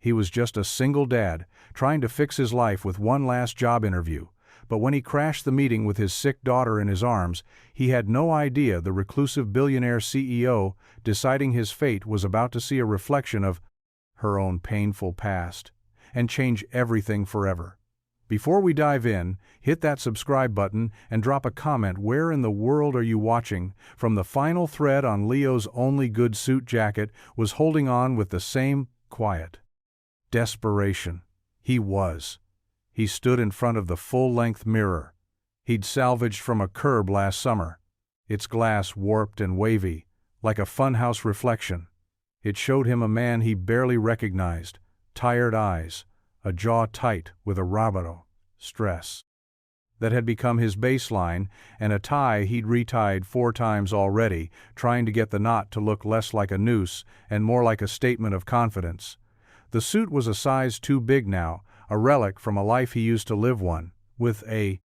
He was just a single dad, trying to fix his life with one last job interview. But when he crashed the meeting with his sick daughter in his arms, he had no idea the reclusive billionaire CEO, deciding his fate, was about to see a reflection of her own painful past and change everything forever. Before we dive in, hit that subscribe button and drop a comment. Where in the world are you watching? From the final thread on Leo's only good suit jacket was holding on with the same quiet desperation. He stood in front of the full-length mirror he'd salvaged from a curb last summer, its glass warped and wavy, like a funhouse reflection. It showed him a man he barely recognized, tired eyes, a jaw tight with a rabbito stress that had become his baseline, and a tie he'd retied 4 times already, trying to get the knot to look less like a noose and more like a statement of confidence. The suit was a size too big now, a relic from a life he used to live, one with a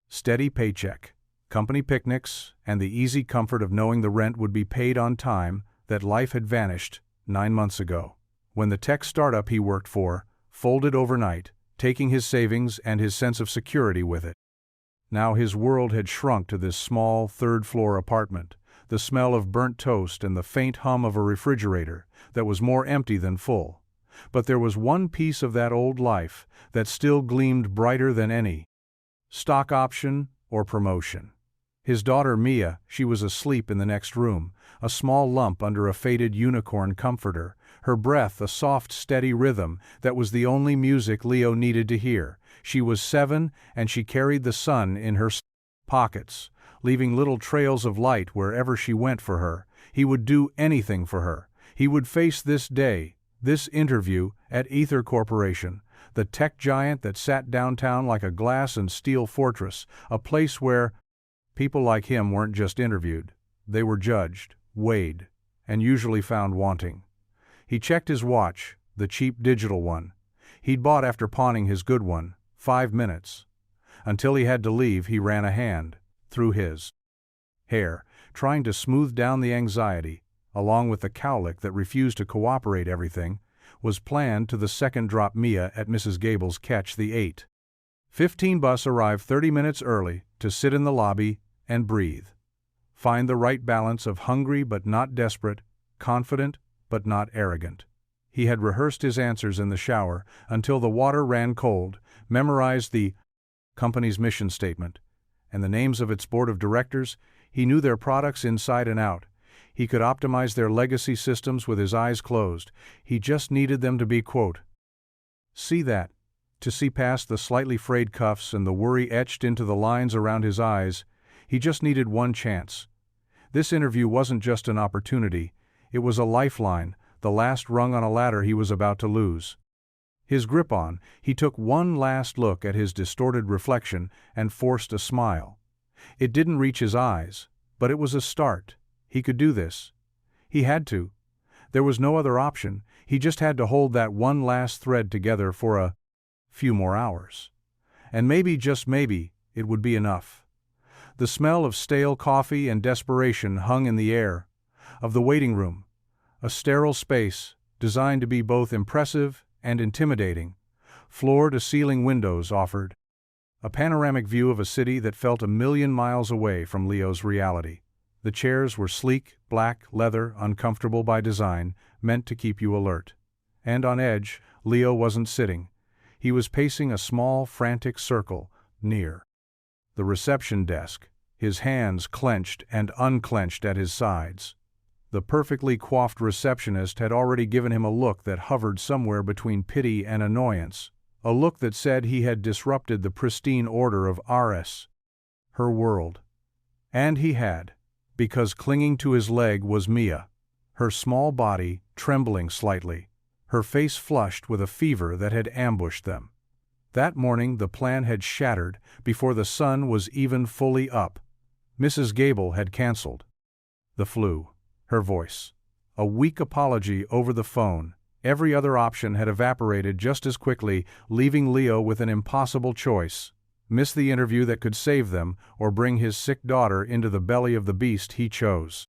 steady paycheck, company picnics, and the easy comfort of knowing the rent would be paid on time. That life had vanished 9 months ago, when the tech startup he worked for folded overnight, taking his savings and his sense of security with it. Now his world had shrunk to this small third-floor apartment, the smell of burnt toast and the faint hum of a refrigerator that was more empty than full. But there was one piece of that old life that still gleamed brighter than any stock option or promotion. His daughter Mia, she was asleep in the next room, a small lump under a faded unicorn comforter, her breath a soft, steady rhythm that was the only music Leo needed to hear. She was 7, and she carried the sun in her pockets, leaving little trails of light wherever she went for her. He would do anything for her. He would face this day, this interview at Ether Corporation, the tech giant that sat downtown like a glass and steel fortress, a place where people like him weren't just interviewed, they were judged, weighed, and usually found wanting. He checked his watch, the cheap digital one he'd bought after pawning his good one, 5 minutes. Until he had to leave, he ran a hand through his hair, trying to smooth down the anxiety, along with the cowlick that refused to cooperate. Everything was planned to the second. Drop Mia at Mrs. Gable's. Catch the 8:15 bus. Arrive 30 minutes early to sit in the lobby and breathe. Find the right balance of hungry but not desperate, confident but not arrogant. He had rehearsed his answers in the shower until the water ran cold, memorized the company's mission statement and the names of its board of directors. He knew their products inside and out. He could optimize their legacy systems with his eyes closed. He just needed them to be, quote, see that, to see past the slightly frayed cuffs and the worry etched into the lines around his eyes. He just needed one chance. This interview wasn't just an opportunity, it was a lifeline, the last rung on a ladder he was about to lose. His grip on, he took one last look at his distorted reflection and forced a smile. It didn't reach his eyes, but it was a start. He could do this. He had to. There was no other option. He just had to hold that one last thread together for a few more hours. And maybe, just maybe, it would be enough. The smell of stale coffee and desperation hung in the air of the waiting room, a sterile space designed to be both impressive and intimidating. Floor-to-ceiling windows offered a panoramic view of a city that felt a million miles away from Leo's reality. The chairs were sleek, black, leather, uncomfortable by design, meant to keep you alert. And on edge, Leo wasn't sitting. He was pacing a small, frantic circle near the reception desk, his hands clenched and unclenched at his sides. The perfectly coiffed receptionist had already given him a look that hovered somewhere between pity and annoyance, a look that said he had disrupted the pristine order of her world. And he had, because clinging to his leg was Mia, her small body trembling slightly, her face flushed with a fever that had ambushed them. That morning the plan had shattered before the sun was even fully up. Mrs. Gable had canceled the flu. Her voice, a weak apology over the phone. Every other option had evaporated just as quickly, leaving Leo with an impossible choice: miss the interview that could save them, or bring his sick daughter into the belly of the beast he chose.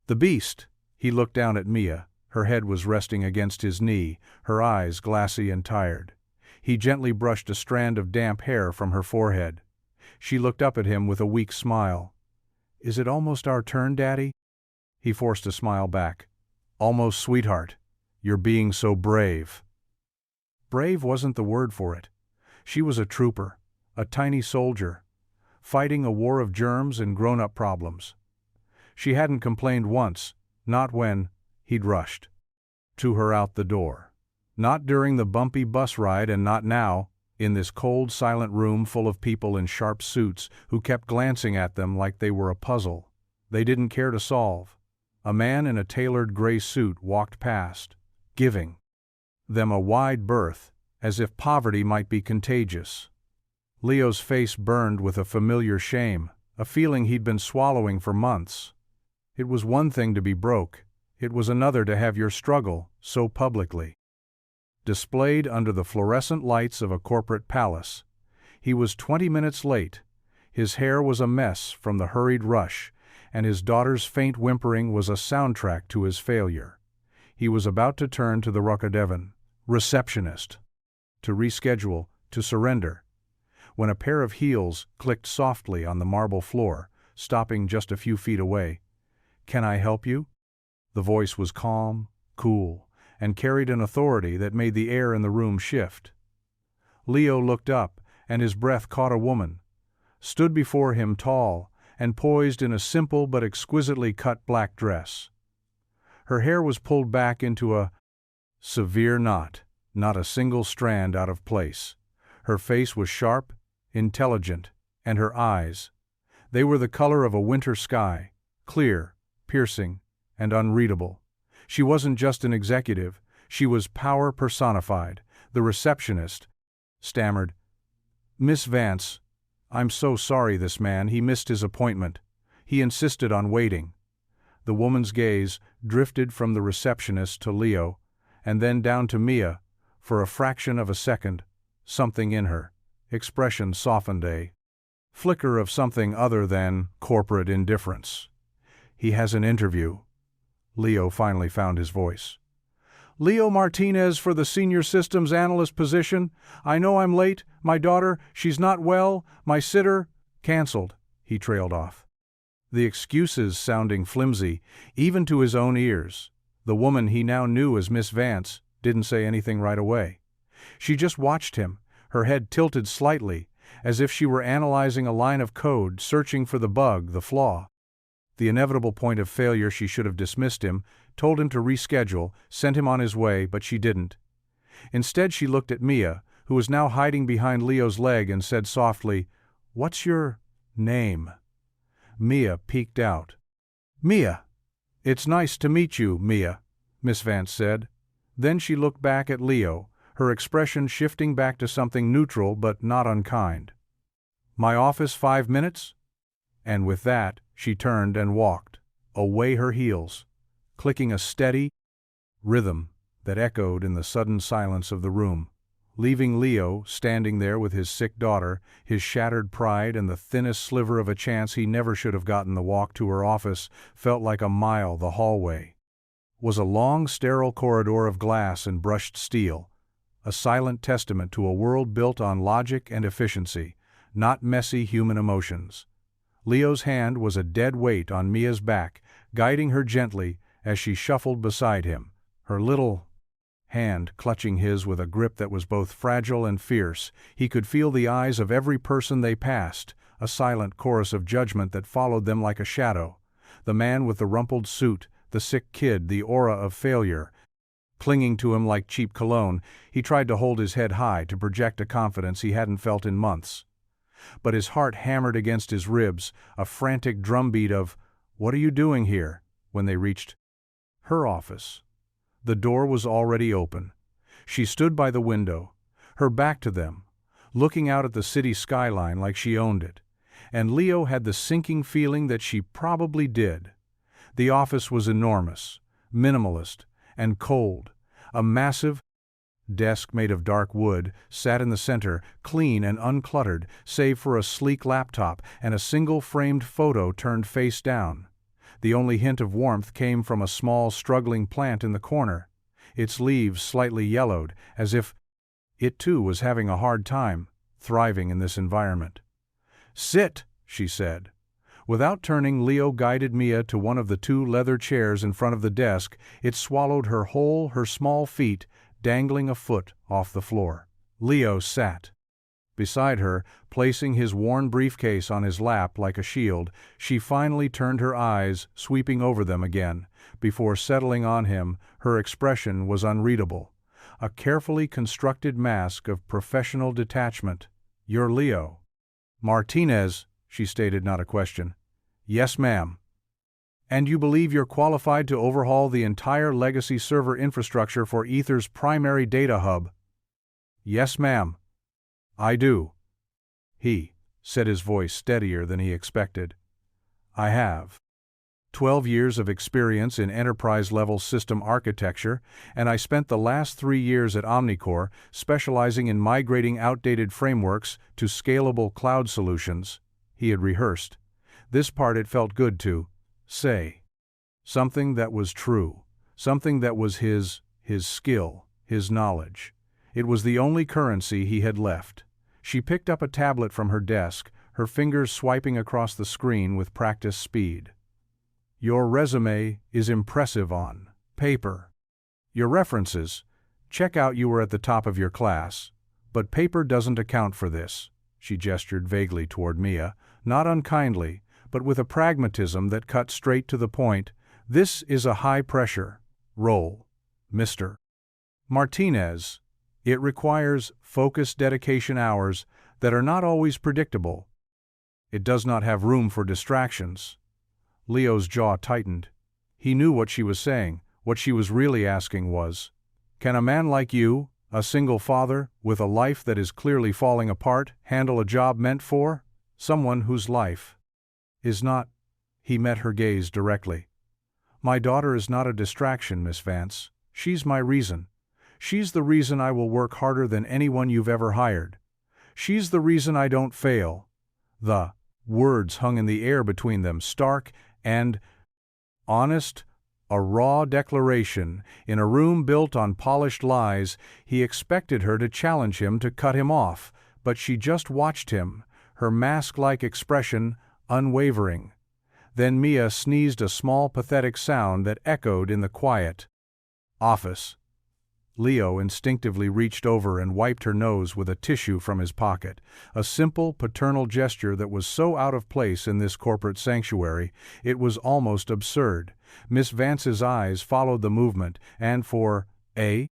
The beast. He looked down at Mia, Her head was resting against his knee, her eyes glassy and tired. He gently brushed a strand of damp hair from her forehead. She looked up at him with a weak smile. "Is it almost our turn, Daddy?" He forced a smile back. "Almost, sweetheart. You're being so brave." Brave wasn't the word for it. She was a trooper, a tiny soldier, fighting a war of germs and grown-up problems. She hadn't complained once, not when he'd rushed to her out the door. Not during the bumpy bus ride, and not now, in this cold, silent room full of people in sharp suits who kept glancing at them like they were a puzzle they didn't care to solve. A man in a tailored gray suit walked past, giving them a wide berth, as if poverty might be contagious. Leo's face burned with a familiar shame, a feeling he'd been swallowing for months. It was one thing to be broke, it was another to have your struggle so publicly displayed under the fluorescent lights of a corporate palace. He was 20 minutes late. His hair was a mess from the hurried rush, and his daughter's faint whimpering was a soundtrack to his failure. He was about to turn to the Rockadevan receptionist to reschedule, to surrender, when a pair of heels clicked softly on the marble floor, stopping just a few feet away. "Can I help you?" The voice was calm, cool, and carried an authority that made the air in the room shift. Leo looked up, and his breath caught a woman, stood before him tall and poised in a simple but exquisitely cut black dress. Her hair was pulled back into a severe knot, not a single strand out of place. Her face was sharp, intelligent, and her eyes, they were the color of a winter sky, clear, piercing, and unreadable. She wasn't just an executive, she was power personified. The receptionist stammered, "Miss Vance, I'm so sorry this man, he missed his appointment. He insisted on waiting." The woman's gaze drifted from the receptionist to Leo, and then down to Mia. For a fraction of a second, something in her expression softened, a flicker of something other than corporate indifference. "He has an interview." Leo finally found his voice. "Leo Martinez for the senior systems analyst position. I know I'm late. My daughter, she's not well. My sitter, canceled." He trailed off, the excuses sounding flimsy, even to his own ears. The woman he now knew as Miss Vance didn't say anything right away. She just watched him, her head tilted slightly, as if she were analyzing a line of code, searching for the bug, the flaw. The inevitable point of failure. She should have dismissed him, told him to reschedule, sent him on his way, but she didn't. Instead, she looked at Mia, who was now hiding behind Leo's leg, and said softly, "What's your name?" Mia peeked out. "Mia." "It's nice to meet you, Mia," Miss Vance said. Then she looked back at Leo, her expression shifting back to something neutral but not unkind. "My office 5 minutes?" And with that, she turned and walked, away, her heels clicking a steady rhythm that echoed in the sudden silence of the room, leaving Leo standing there with his sick daughter, his shattered pride, and the thinnest sliver of a chance he never should have gotten. The walk to her office felt like a mile. The hallway was a long, sterile corridor of glass and brushed steel, a silent testament to a world built on logic and efficiency, not messy human emotions. Leo's hand was a dead weight on Mia's back, guiding her gently as she shuffled beside him, her little hand clutching his with a grip that was both fragile and fierce. He could feel the eyes of every person they passed, a silent chorus of judgment that followed them like a shadow. The man with the rumpled suit, the sick kid, the aura of failure clinging to him like cheap cologne. He tried to hold his head high, to project a confidence he hadn't felt in months. But his heart hammered against his ribs, a frantic drumbeat of, "What are you doing here?" When they reached her office, the door was already open. She stood by the window, her back to them, looking out at the city skyline like she owned it. And Leo had the sinking feeling that she probably did. The office was enormous, minimalist, and cold. A massive desk made of dark wood sat in the center, clean and uncluttered, save for a sleek laptop and a single framed photo turned face down. The only hint of warmth came from a small, struggling plant in the corner, its leaves slightly yellowed, as if it too was having a hard time thriving in this environment. "Sit," she said. Without turning, Leo guided Mia to one of the two leather chairs in front of the desk. It swallowed her small feet, dangling a foot off the floor. Leo sat beside her, placing his worn briefcase on his lap like a shield. She finally turned her eyes, sweeping over them again. Before settling on him, her expression was unreadable. A carefully constructed mask of professional detachment. "You're Leo Martinez," she stated, not a question. "Yes, ma'am." "And you believe you're qualified to overhaul the entire legacy server infrastructure for Ether's primary data hub?" "Yes, ma'am." "I do." He said, his voice steadier than he expected. "I have 12 years of experience in enterprise-level system architecture, and I spent the last 3 years at Omnicore specializing in migrating outdated frameworks to scalable cloud solutions." He had rehearsed. This part it felt good to say. Something that was true. Something that was his skill, his knowledge. It was the only currency he had left. She picked up a tablet from her desk, her fingers swiping across the screen with practiced speed. "Your resume is impressive on paper. Your references check out. You were at the top of your class. But paper doesn't account for this." She gestured vaguely toward Mia, not unkindly, but with a pragmatism that cut straight to the point. "This is a high-pressure role, Mr. Martinez. It requires focused dedication hours that are not always predictable. It does not have room for distractions." Leo's jaw tightened. He knew what she was saying. What she was really asking was, "Can a man like you, a single father, with a life that is clearly falling apart, handle a job meant for someone whose life is not?" He met her gaze directly. "My daughter is not a distraction, Miss Vance. She's my reason. She's the reason I will work harder than anyone you've ever hired. She's the reason I don't fail." The words hung in the air between them, stark and honest, a raw declaration. In a room built on polished lies, he expected her to challenge him, to cut him off, but she just watched him, her mask-like expression unwavering. Then Mia sneezed, a small pathetic sound that echoed in the quiet office. Leo instinctively reached over and wiped her nose with a tissue from his pocket, a simple paternal gesture that was so out of place in this corporate sanctuary, it was almost absurd. Miss Vance's eyes followed the movement, and for a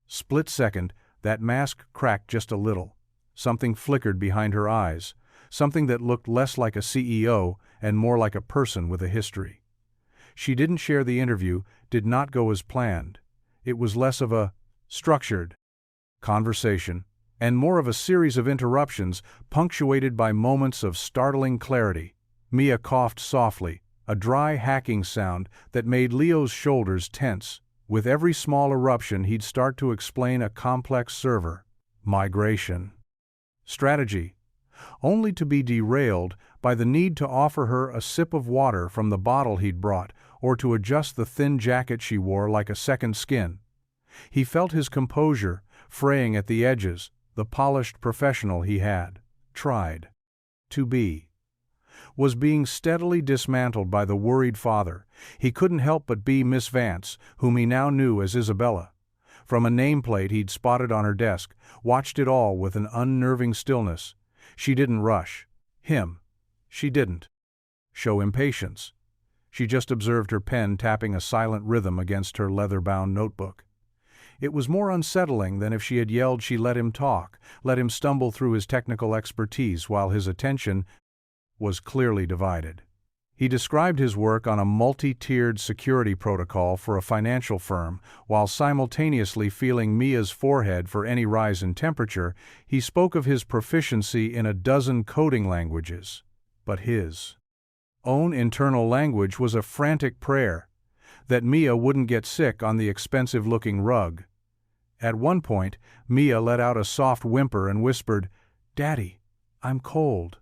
split second, that mask cracked just a little. Something flickered behind her eyes, something that looked less like a CEO and more like a person with a history. She didn't share the interview, did not go as planned. It was less of a structured conversation and more of a series of interruptions punctuated by moments of startling clarity. Mia coughed softly, a dry hacking sound that made Leo's shoulders tense. With every small eruption, he'd start to explain a complex server migration strategy, only to be derailed by the need to offer her a sip of water from the bottle he'd brought, or to adjust the thin jacket she wore like a second skin. He felt his composure fraying at the edges. The polished professional he had tried to be was being steadily dismantled by the worried father. He couldn't help but be Miss Vance, whom he now knew as Isabella. From a nameplate he'd spotted on her desk, watched it all with an unnerving stillness. She didn't rush him. She didn't show impatience. She just observed her pen tapping a silent rhythm against her leather-bound notebook. It was more unsettling than if she had yelled. She let him talk, let him stumble through his technical expertise while his attention was clearly divided. He described his work on a multi-tiered security protocol for a financial firm, while simultaneously feeling Mia's forehead for any rise in temperature. He spoke of his proficiency in a dozen coding languages. But his own internal language was a frantic prayer that Mia wouldn't get sick on the expensive-looking rug. At one point, Mia let out a soft whimper and whispered, "Daddy, I'm cold."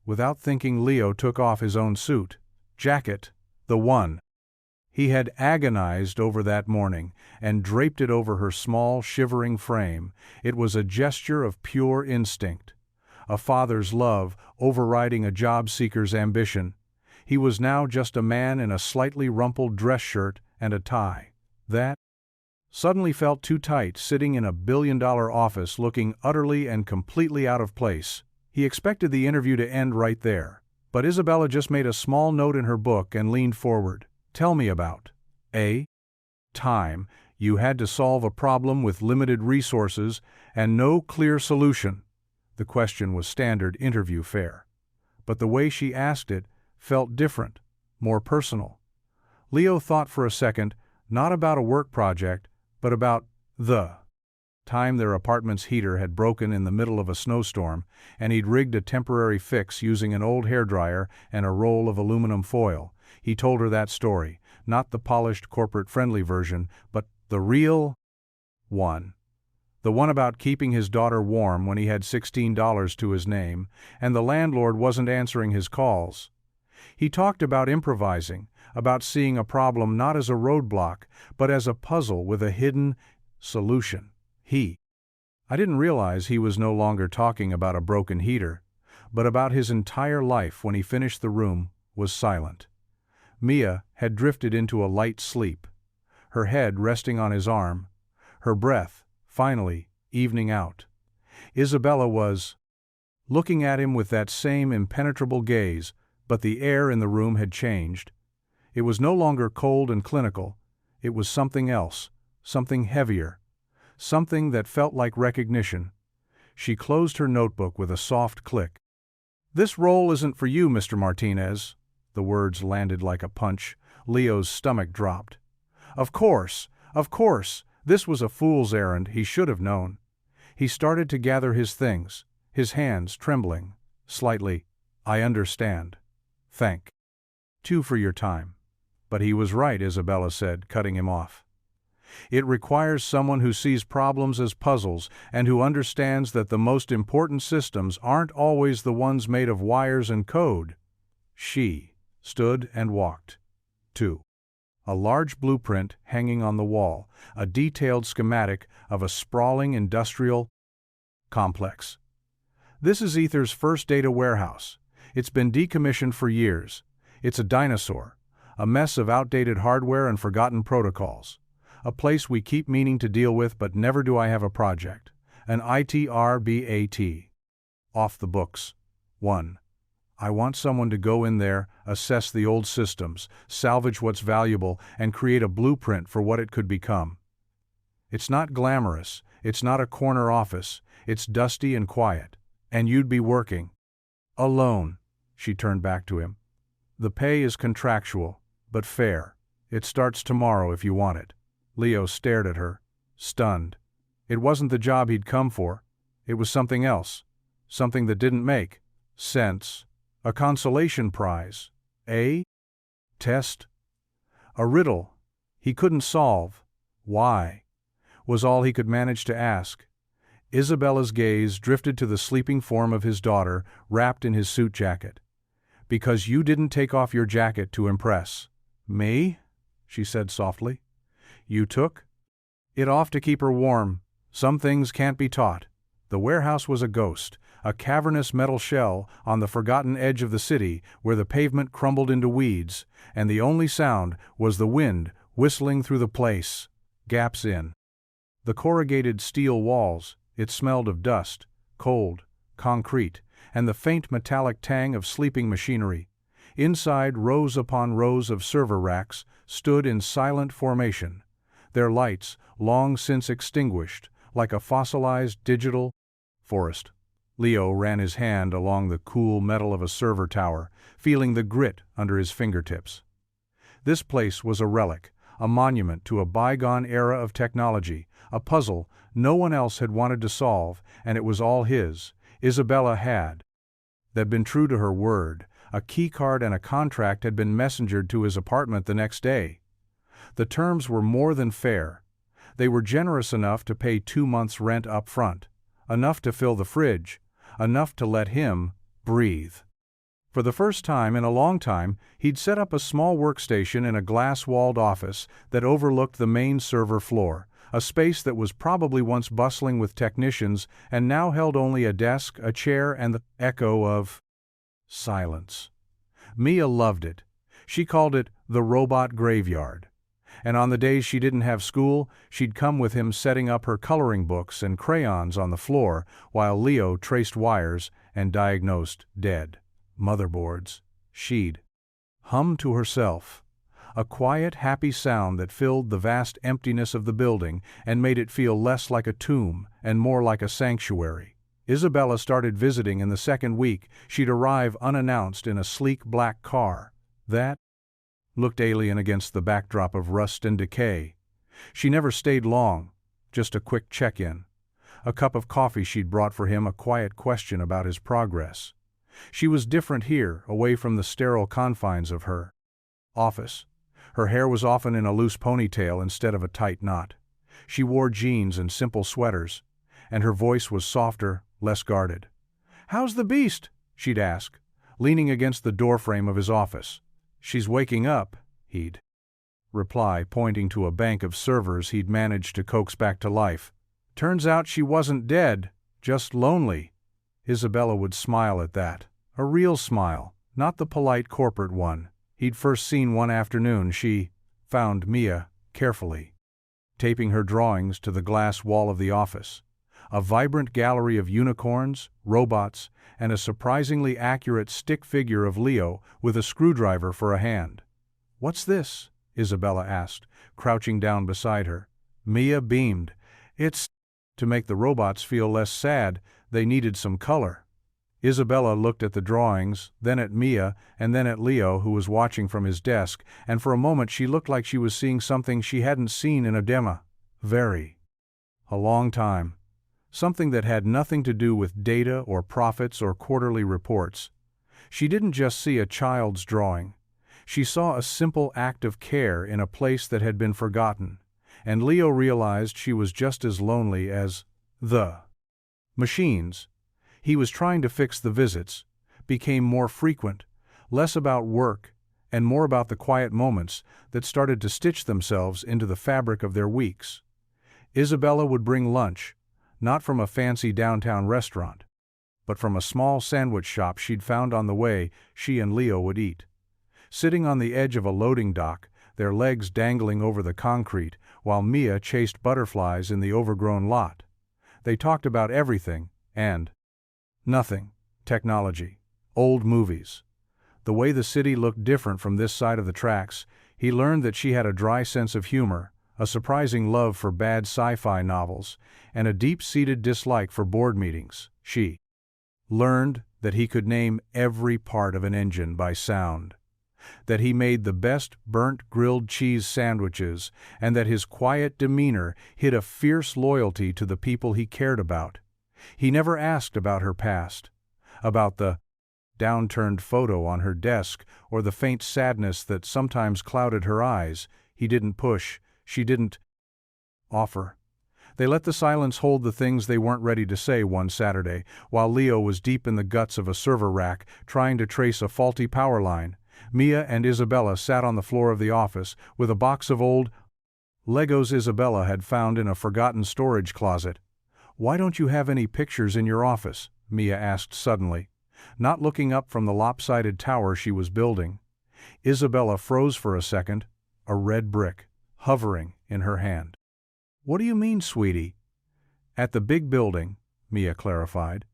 Without thinking, Leo took off his own suit, jacket, The one. He had agonized over that morning and draped it over her small, shivering frame. It was a gesture of pure instinct. A father's love overriding a job seeker's ambition. He was now just a man in a slightly rumpled dress shirt and a tie. That suddenly felt too tight, sitting in a billion-dollar office looking utterly and completely out of place. He expected the interview to end right there. But Isabella just made a small note in her book and leaned forward. Tell me about a time you had to solve a problem with limited resources and no clear solution. The question was standard interview fare. But the way she asked it felt different, more personal. Leo thought for a second, not about a work project, but about the time their apartment's heater had broken in the middle of a snowstorm, and he'd rigged a temporary fix using an old hairdryer and a roll of aluminum foil. He told her that story, not the polished corporate-friendly version, but the real one. The one about keeping his daughter warm when he had $16 to his name, and the landlord wasn't answering his calls. He talked about improvising, about seeing a problem not as a roadblock, but as a puzzle with a hidden solution. I didn't realize he was no longer talking about a broken heater, but about his entire life. When he finished, the room was silent. Mia had drifted into a light sleep, her head resting on his arm, her breath, finally, evening out. Isabella was looking at him with that same impenetrable gaze, but the air in the room had changed. It was no longer cold and clinical. It was something else, something heavier, something that felt like recognition. She closed her notebook with a soft click. "This role isn't for you, Mr. Martinez." The words landed like a punch. Leo's stomach dropped. Of course, this was a fool's errand. He should have known. He started to gather his things, his hands trembling slightly. "I understand. Thank you for your time." But he was right, Isabella said, cutting him off. "It requires someone who sees problems as puzzles and who understands that the most important systems aren't always the ones made of wires and code." She stood and walked to a large blueprint hanging on the wall, a detailed schematic of a sprawling industrial complex. "This is Ether's first data warehouse. It's been decommissioned for years. It's a dinosaur, a mess of outdated hardware and forgotten protocols. A place we keep meaning to deal with, but never do I have a project. An ITRBAT. Off the books. 1. I want someone to go in there, assess the old systems, salvage what's valuable, and create a blueprint for what it could become. It's not glamorous, it's not a corner office, it's dusty and quiet. And you'd be working alone." She turned back to him. "The pay is contractual, but fair. It starts tomorrow if you want it." Leo stared at her, stunned. It wasn't the job he'd come for. It was something else, something that didn't make sense. A consolation prize, a test, a riddle he couldn't solve. Why? Was all he could manage to ask. Isabella's gaze drifted to the sleeping form of his daughter, wrapped in his suit jacket. "Because you didn't take off your jacket to impress me?" she said softly. "You took it off to keep her warm. Some things can't be taught." The warehouse was a ghost, a cavernous metal shell on the forgotten edge of the city where the pavement crumbled into weeds, and the only sound was the wind whistling through the place. Gaps in the corrugated steel walls. It smelled of dust, cold, concrete, and the faint metallic tang of sleeping machinery. Inside, rows upon rows of server racks stood in silent formation, their lights long since extinguished, like a fossilized digital forest. Leo ran his hand along the cool metal of a server tower, feeling the grit under his fingertips. This place was a relic, a monument to a bygone era of technology, a puzzle no one else had wanted to solve, and it was all his. Isabella had been true to her word. A keycard and a contract had been messengered to his apartment the next day. The terms were more than fair. They were generous enough to pay 2 months' rent up front, enough to fill the fridge, enough to let him breathe For the first time in a long time, he'd set up a small workstation in a glass-walled office that overlooked the main server floor, a space that was probably once bustling with technicians and now held only a desk, a chair, and the echo of silence. Mia loved it. She called it the robot graveyard. And on the days she didn't have school, she'd come with him setting up her coloring books and crayons on the floor while Leo traced wires and diagnosed dead motherboards. She'd hum to herself, a quiet, happy sound that filled the vast emptiness of the building and made it feel less like a tomb and more like a sanctuary. Isabella started visiting in the second week. She'd arrive unannounced in a sleek black car that looked alien against the backdrop of rust and decay. She never stayed long, just a quick check-in. A cup of coffee she'd brought for him, a quiet question about his progress. She was different here, away from the sterile confines of her office. Her hair was often in a loose ponytail instead of a tight knot. She wore jeans and simple sweaters, and her voice was softer, less guarded. "How's the beast?" she'd ask, leaning against the doorframe of his office. "She's waking up," he'd reply, pointing to a bank of servers he'd managed to coax back to life. "Turns out she wasn't dead, just lonely." Isabella would smile at that. A real smile, not the polite corporate one he'd first seen one afternoon. She found Mia carefully taping her drawings to the glass wall of the office. A vibrant gallery of unicorns, robots, and a surprisingly accurate stick figure of Leo with a screwdriver for a hand. "What's this?" Isabella asked, crouching down beside her. Mia beamed. "It's to make the robots feel less sad. They needed some color." Isabella looked at the drawings, then at Mia, and then at Leo, who was watching from his desk, and for a moment she looked like she was seeing something she hadn't seen in a long time. Something that had nothing to do with data or profits or quarterly reports. She didn't just see a child's drawing. She saw a simple act of care in a place that had been forgotten, and Leo realized she was just as lonely as the machines he was trying to fix. The visits became more frequent, less about work, and more about the quiet moments that started to stitch themselves into the fabric of their weeks. Isabella would bring lunch, not from a fancy downtown restaurant, but from a small sandwich shop she'd found on the way. She and Leo would eat, sitting on the edge of a loading dock, their legs dangling over the concrete, while Mia chased butterflies in the overgrown lot. They talked about everything and nothing: technology, old movies, the way the city looked different from this side of the tracks. He learned that she had a dry sense of humor, a surprising love for bad sci-fi novels, and a deep-seated dislike for board meetings. She learned that he could name every part of an engine by sound, that he made the best burnt grilled cheese sandwiches, and that his quiet demeanor hid a fierce loyalty to the people he cared about. He never asked about her past, about the downturned photo on her desk or the faint sadness that sometimes clouded her eyes. He didn't push. She didn't offer. They let the silence hold the things they weren't ready to say. One Saturday, while Leo was deep in the guts of a server rack trying to trace a faulty power line, Mia and Isabella sat on the floor of the office with a box of old Legos Isabella had found in a forgotten storage closet. "Why don't you have any pictures in your office?" Mia asked suddenly, not looking up from the lopsided tower she was building. Isabella froze for a second, a red brick hovering in her hand. "What do you mean, sweetie?" "At the big building," Mia clarified.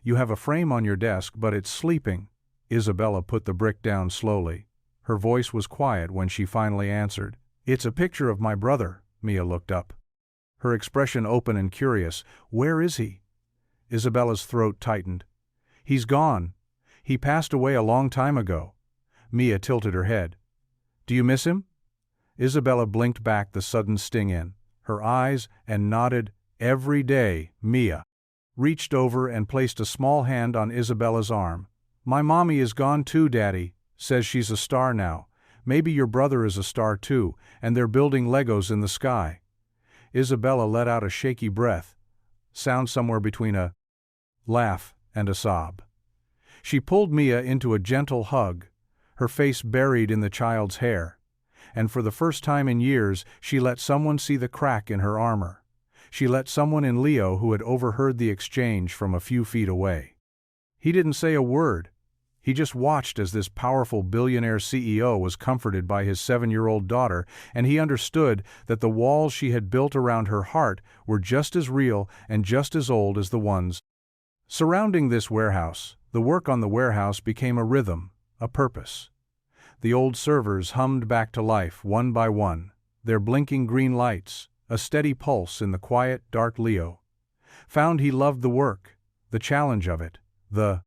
"You have a frame on your desk, but it's sleeping." Isabella put the brick down slowly. Her voice was quiet when she finally answered. "It's a picture of my brother." Mia looked up, her expression open and curious. "Where is he?" Isabella's throat tightened. "He's gone. He passed away a long time ago." Mia tilted her head. "Do you miss him?" Isabella blinked back the sudden sting in her eyes and nodded. "Every day." Mia reached over and placed a small hand on Isabella's arm. "My mommy is gone too, Daddy. Says she's a star now. Maybe your brother is a star too, and they're building Legos in the sky." Isabella let out a shaky breath, sound somewhere between a laugh and a sob. She pulled Mia into a gentle hug, her face buried in the child's hair. And for the first time in years, she let someone see the crack in her armor. She let someone in Leo who had overheard the exchange from a few feet away. He didn't say a word. He just watched as this powerful billionaire CEO was comforted by his 7-year-old daughter, and he understood that the walls she had built around her heart were just as real and just as old as the ones surrounding this warehouse. The work on the warehouse became a rhythm, a purpose. The old servers hummed back to life one by one, their blinking green lights, a steady pulse in the quiet, dark Leo. Found he loved the work, the challenge of it, the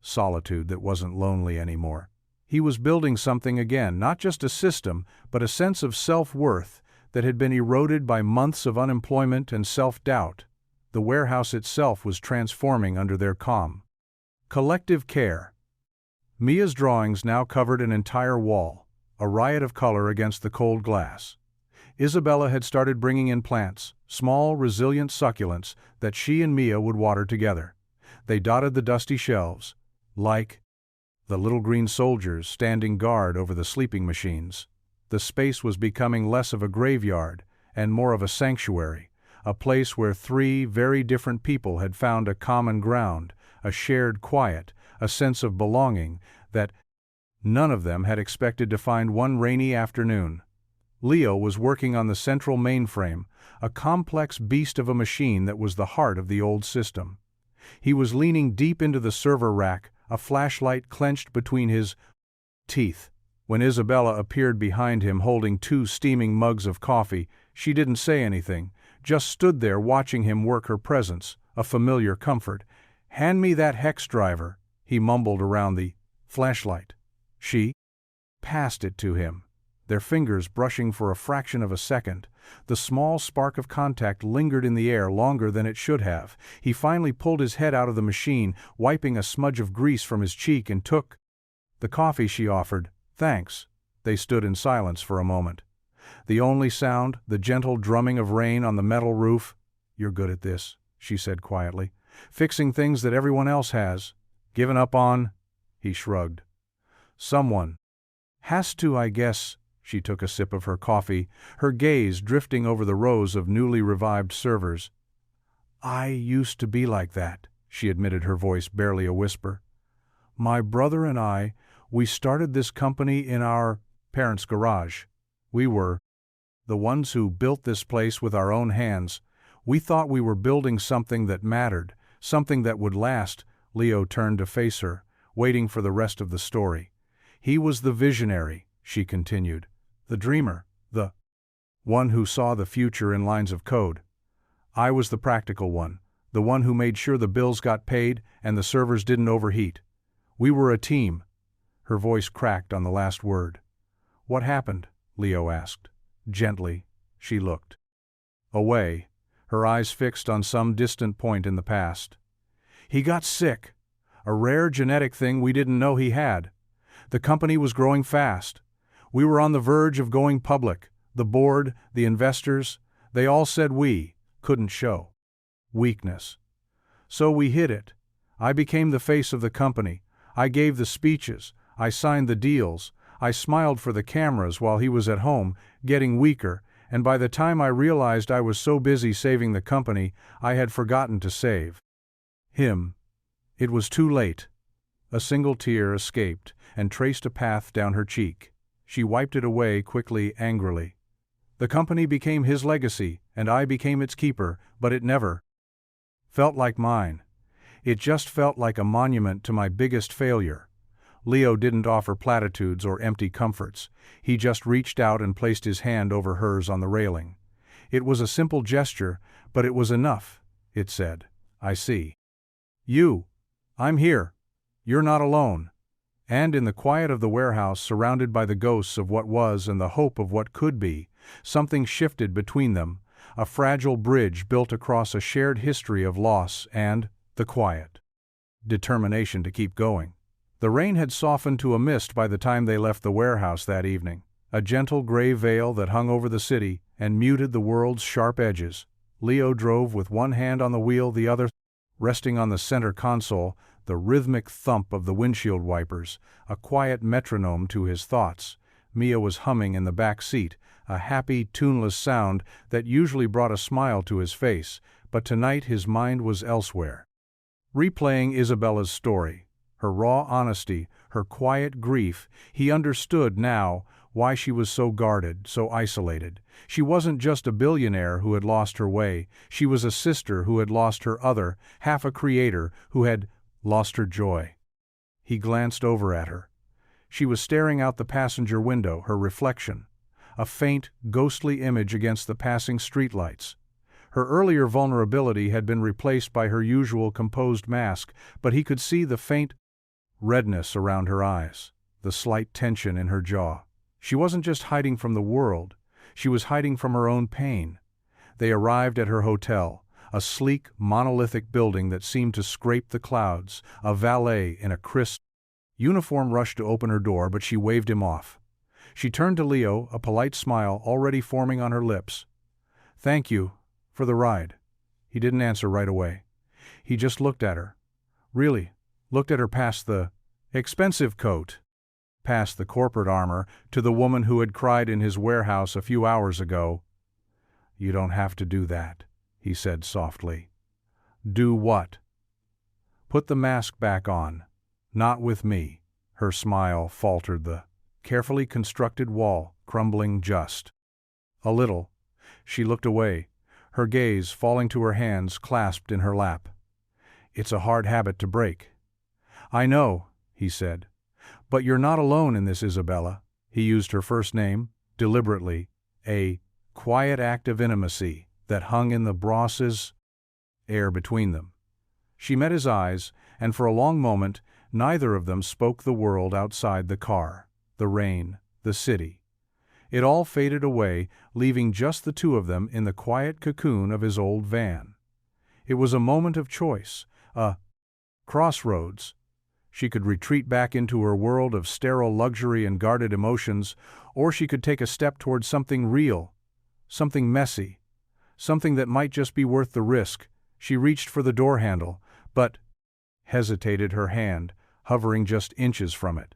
solitude that wasn't lonely anymore. He was building something again, not just a system, but a sense of self-worth that had been eroded by months of unemployment and self-doubt. The warehouse itself was transforming under their calm, collective care. Mia's drawings now covered an entire wall, a riot of color against the cold glass. Isabella had started bringing in plants, small, resilient succulents that she and Mia would water together. They dotted the dusty shelves, like the little green soldiers standing guard over the sleeping machines. The space was becoming less of a graveyard and more of a sanctuary, a place where 3 very different people had found a common ground, a shared quiet, a sense of belonging that none of them had expected to find one rainy afternoon. Leo was working on the central mainframe, a complex beast of a machine that was the heart of the old system. He was leaning deep into the server rack, a flashlight clenched between his teeth. When Isabella appeared behind him holding 2 steaming mugs of coffee, she didn't say anything, just stood there watching him work, her presence, a familiar comfort. "Hand me that hex driver," he mumbled around the flashlight. She passed it to him, their fingers brushing for a fraction of a second. The small spark of contact lingered in the air longer than it should have. He finally pulled his head out of the machine, wiping a smudge of grease from his cheek, and took the coffee she offered. "Thanks." They stood in silence for a moment. The only sound, the gentle drumming of rain on the metal roof. "You're good at this," she said quietly. "Fixing things that everyone else has. Given up on?" He shrugged. "Someone has to, I guess." She took a sip of her coffee, her gaze drifting over the rows of newly revived servers. "I used to be like that," she admitted, her voice barely a whisper. "My brother and I, we started this company in our parents' garage. We were the ones who built this place with our own hands. We thought we were building something that mattered, something that would last." Leo turned to face her, waiting for the rest of the story. "He was the visionary," she continued. "The dreamer, the one who saw the future in lines of code. I was the practical one, the one who made sure the bills got paid and the servers didn't overheat. We were a team." Her voice cracked on the last word. "What happened?" Leo asked. Gently, she looked away, her eyes fixed on some distant point in the past. "He got sick, a rare genetic thing we didn't know he had. The company was growing fast. We were on the verge of going public. The board, the investors, they all said we couldn't show weakness. So we hid it. I became the face of the company. I gave the speeches. I signed the deals. I smiled for the cameras while he was at home, getting weaker, and by the time I realized I was so busy saving the company, I had forgotten to save him. It was too late." A single tear escaped and traced a path down her cheek. She wiped it away quickly, angrily. "The company became his legacy, and I became its keeper, but it never felt like mine. It just felt like a monument to my biggest failure." Leo didn't offer platitudes or empty comforts. He just reached out and placed his hand over hers on the railing. It was a simple gesture, but it was enough. It said, "I see you. I'm here. You're not alone." And in the quiet of the warehouse, surrounded by the ghosts of what was and the hope of what could be, something shifted between them, a fragile bridge built across a shared history of loss and the quiet determination to keep going. The rain had softened to a mist by the time they left the warehouse that evening, a gentle gray veil that hung over the city and muted the world's sharp edges. Leo drove with one hand on the wheel, the other resting on the center console, the rhythmic thump of the windshield wipers, a quiet metronome to his thoughts. Mia was humming in the back seat, a happy, tuneless sound that usually brought a smile to his face, but tonight his mind was elsewhere. Replaying Isabella's story, her raw honesty, her quiet grief, he understood now why she was so guarded, so isolated. She wasn't just a billionaire who had lost her way, she was a sister who had lost her other, half a creator who had lost her joy. He glanced over at her. She was staring out the passenger window, her reflection, a faint, ghostly image against the passing streetlights. Her earlier vulnerability had been replaced by her usual composed mask, but he could see the faint redness around her eyes, the slight tension in her jaw. She wasn't just hiding from the world, she was hiding from her own pain. They arrived at her hotel, a sleek, monolithic building that seemed to scrape the clouds. A valet in a crisp uniform rushed to open her door, but she waved him off. She turned to Leo, a polite smile already forming on her lips. "Thank you for the ride." He didn't answer right away. He just looked at her. Really, looked at her past the expensive coat, past the corporate armor, to the woman who had cried in his warehouse a few hours ago. "You don't have to do that," he said softly. "Do what?" "Put the mask back on. Not with me." Her smile faltered, the carefully constructed wall crumbling just a little. She looked away, her gaze falling to her hands clasped in her lap. "It's a hard habit to break." "I know," he said. "But you're not alone in this, Isabella." He used her first name, deliberately, a quiet act of intimacy that hung in the brasses air between them. She met his eyes, and for a long moment neither of them spoke the world outside the car, the rain, the city. It all faded away, leaving just the two of them in the quiet cocoon of his old van. It was a moment of choice, a crossroads. She could retreat back into her world of sterile luxury and guarded emotions, or she could take a step towards something real, something messy, something that might just be worth the risk. She reached for the door handle, but hesitated, her hand hovering just inches from it.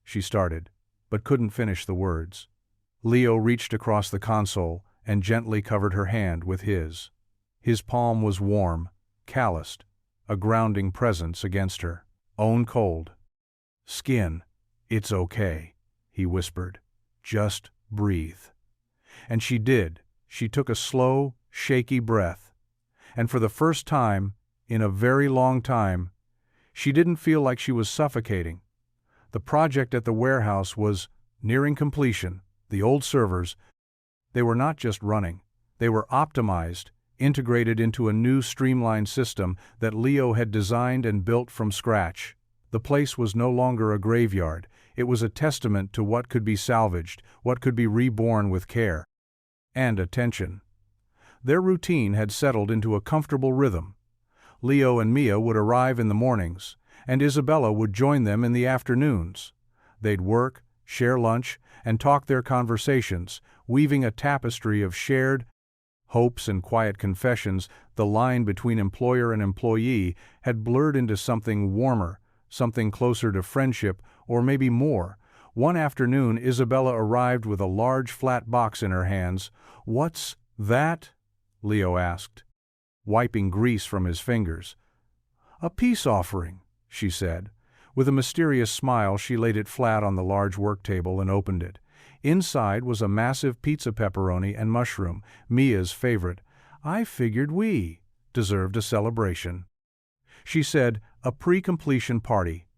She started, but couldn't finish the words. Leo reached across the console and gently covered her hand with his. His palm was warm, calloused, a grounding presence against her own cold skin. "It's okay," he whispered. "Just breathe." And she did. She took a slow, shaky breath. And for the first time, in a very long time, she didn't feel like she was suffocating. The project at the warehouse was nearing completion. The old servers, they were not just running. They were optimized, integrated into a new streamlined system that Leo had designed and built from scratch. The place was no longer a graveyard. It was a testament to what could be salvaged, what could be reborn with care and attention. Their routine had settled into a comfortable rhythm. Leo and Mia would arrive in the mornings, and Isabella would join them in the afternoons. They'd work, share lunch, and talk their conversations, weaving a tapestry of shared hopes and quiet confessions. The line between employer and employee had blurred into something warmer, something closer to friendship, or maybe more. One afternoon, Isabella arrived with a large flat box in her hands. "What's that?" Leo asked, wiping grease from his fingers. "A peace offering," she said. With a mysterious smile, she laid it flat on the large work table and opened it. Inside was a massive pizza pepperoni and mushroom, Mia's favorite. "I figured we deserved a celebration," she said, "a pre-completion party."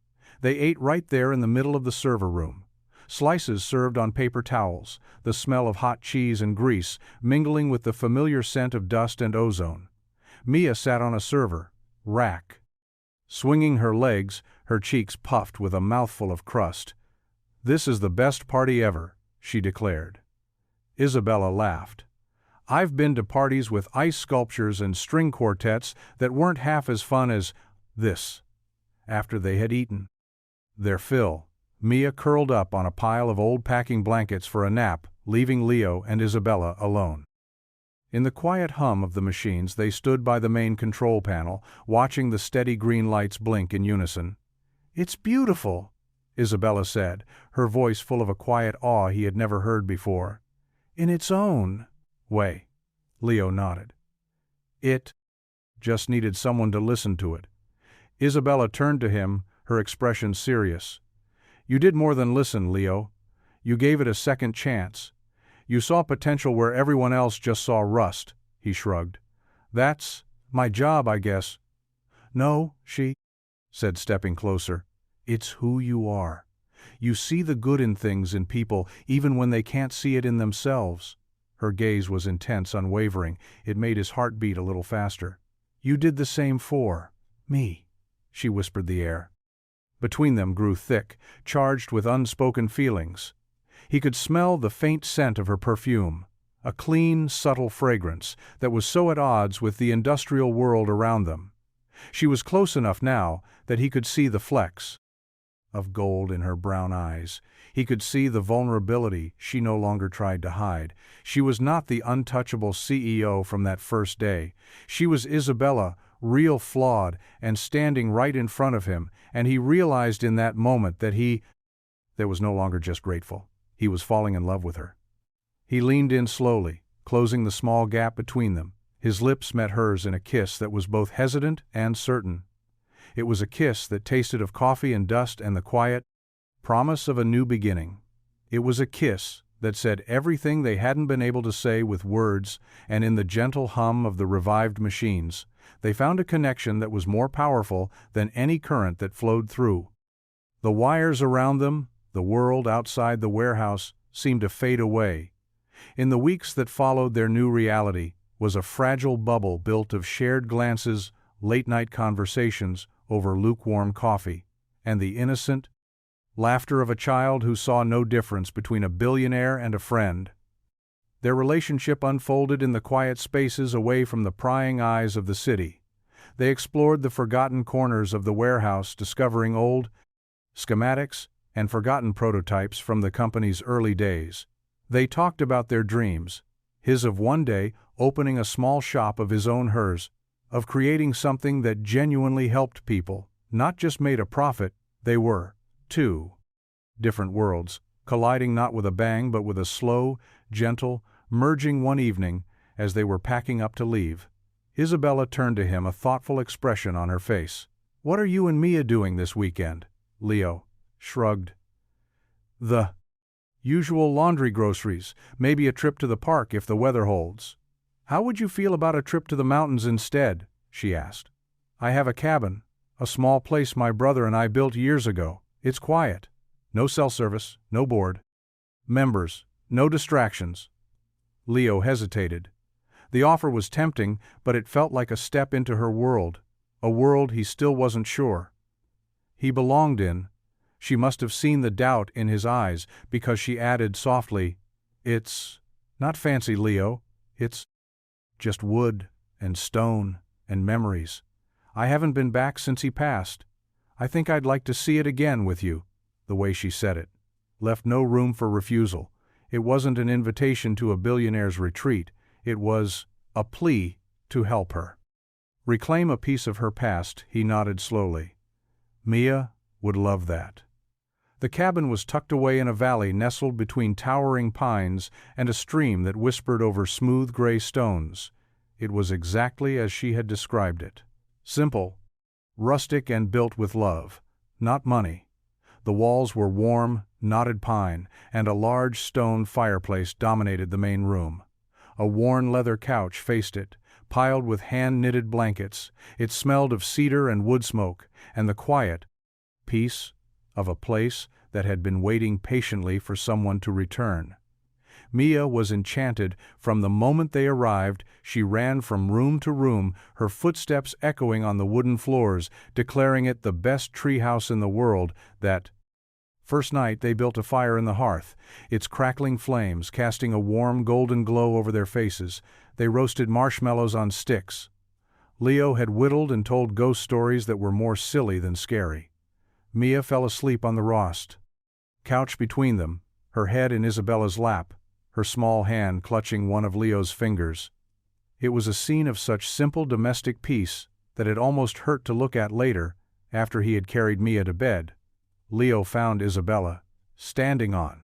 They ate right there in the middle of the server room. Slices served on paper towels, the smell of hot cheese and grease mingling with the familiar scent of dust and ozone. Mia sat on a server rack, swinging her legs, her cheeks puffed with a mouthful of crust. "This is the best party ever," she declared. Isabella laughed. "I've been to parties with ice sculptures and string quartets that weren't half as fun as this." After they had eaten their fill, Mia curled up on a pile of old packing blankets for a nap, leaving Leo and Isabella alone. In the quiet hum of the machines, they stood by the main control panel, watching the steady green lights blink in unison. "It's beautiful," Isabella said, her voice full of a quiet awe he had never heard before. "In its own way." Leo nodded. It just needed someone to listen to it. Isabella turned to him, her expression serious. "You did more than listen, Leo. You gave it a second chance. You saw potential where everyone else just saw rust," he shrugged. "That's my job, I guess." "No," she said, stepping closer. "It's who you are. You see the good in things, in people, even when they can't see it in themselves." Her gaze was intense, unwavering. It made his heart beat a little faster. "You did the same for me," she whispered the air. Between them grew thick, charged with unspoken feelings. He could smell the faint scent of her perfume, a clean, subtle fragrance that was so at odds with the industrial world around them. She was close enough now that he could see the flecks of gold in her brown eyes. He could see the vulnerability she no longer tried to hide. She was not the untouchable CEO from that first day. She was Isabella, real flawed, and standing right in front of him, and he realized in that moment that there was no longer just grateful. He was falling in love with her. He leaned in slowly, closing the small gap between them. His lips met hers in a kiss that was both hesitant and certain. It was a kiss that tasted of coffee and dust and the quiet promise of a new beginning. It was a kiss that said everything they hadn't been able to say with words, and in the gentle hum of the revived machines, they found a connection that was more powerful than any current that flowed through. The wires around them, the world outside the warehouse, seemed to fade away. In the weeks that followed their new reality was a fragile bubble built of shared glances, late-night conversations over lukewarm coffee, and the innocent laughter of a child who saw no difference between a billionaire and a friend. Their relationship unfolded in the quiet spaces away from the prying eyes of the city. They explored the forgotten corners of the warehouse, discovering old schematics and forgotten prototypes from the company's early days. They talked about their dreams, his of one day opening a small shop of his own, hers of creating something that genuinely helped people, not just made a profit. They were two different worlds, colliding not with a bang but with a slow, gentle merging one evening as they were packing up to leave. Isabella turned to him, a thoughtful expression on her face. "What are you and Mia doing this weekend?" Leo shrugged. "The usual laundry, groceries, maybe a trip to the park if the weather holds." "How would you feel about a trip to the mountains instead?" she asked. "I have a cabin, a small place my brother and I built years ago. It's quiet. No cell service, no board members, no distractions." Leo hesitated. The offer was tempting, but it felt like a step into her world, a world he still wasn't sure he belonged in. She must have seen the doubt in his eyes, because she added softly, "It's not fancy, Leo. It's just wood and stone and memories. I haven't been back since he passed. I think I'd like to see it again with you." The way she said it left no room for refusal. It wasn't an invitation to a billionaire's retreat. It was a plea to help her reclaim a piece of her past. He nodded slowly. Mia would love that. The cabin was tucked away in a valley nestled between towering pines and a stream that whispered over smooth gray stones. It was exactly as she had described it. Simple, rustic, and built with love, not money. The walls were warm, knotted pine, and a large stone fireplace dominated the main room. A worn leather couch faced it, piled with hand-knitted blankets. It smelled of cedar and wood smoke, and the quiet peace of a place that had been waiting patiently for someone to return. Mia was enchanted. From the moment they arrived, she ran from room to room, her footsteps echoing on the wooden floors, declaring it the best treehouse in the world. That first night they built a fire in the hearth, its crackling flames casting a warm golden glow over their faces. They roasted marshmallows on sticks. Leo had whittled and told ghost stories that were more silly than scary. Mia fell asleep on the rost couch between them, her head in Isabella's lap, her small hand clutching one of Leo's fingers. It was a scene of such simple domestic peace that it almost hurt to look at later, after he had carried Mia to bed. Leo found Isabella, standing on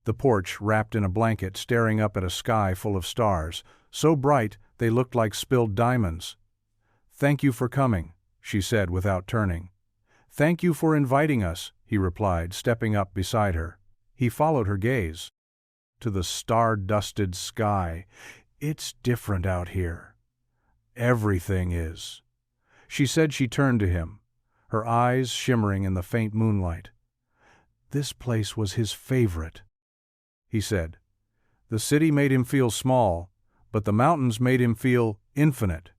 the porch, wrapped in a blanket, staring up at a sky full of stars, so bright they looked like spilled diamonds. "Thank you for coming," she said without turning. "Thank you for inviting us," he replied, stepping up beside her. He followed her gaze to the star-dusted sky. "It's different out here. Everything is." She said. She turned to him, her eyes shimmering in the faint moonlight. "This place was his favorite," he said. "The city made him feel small, but the mountains made him feel infinite."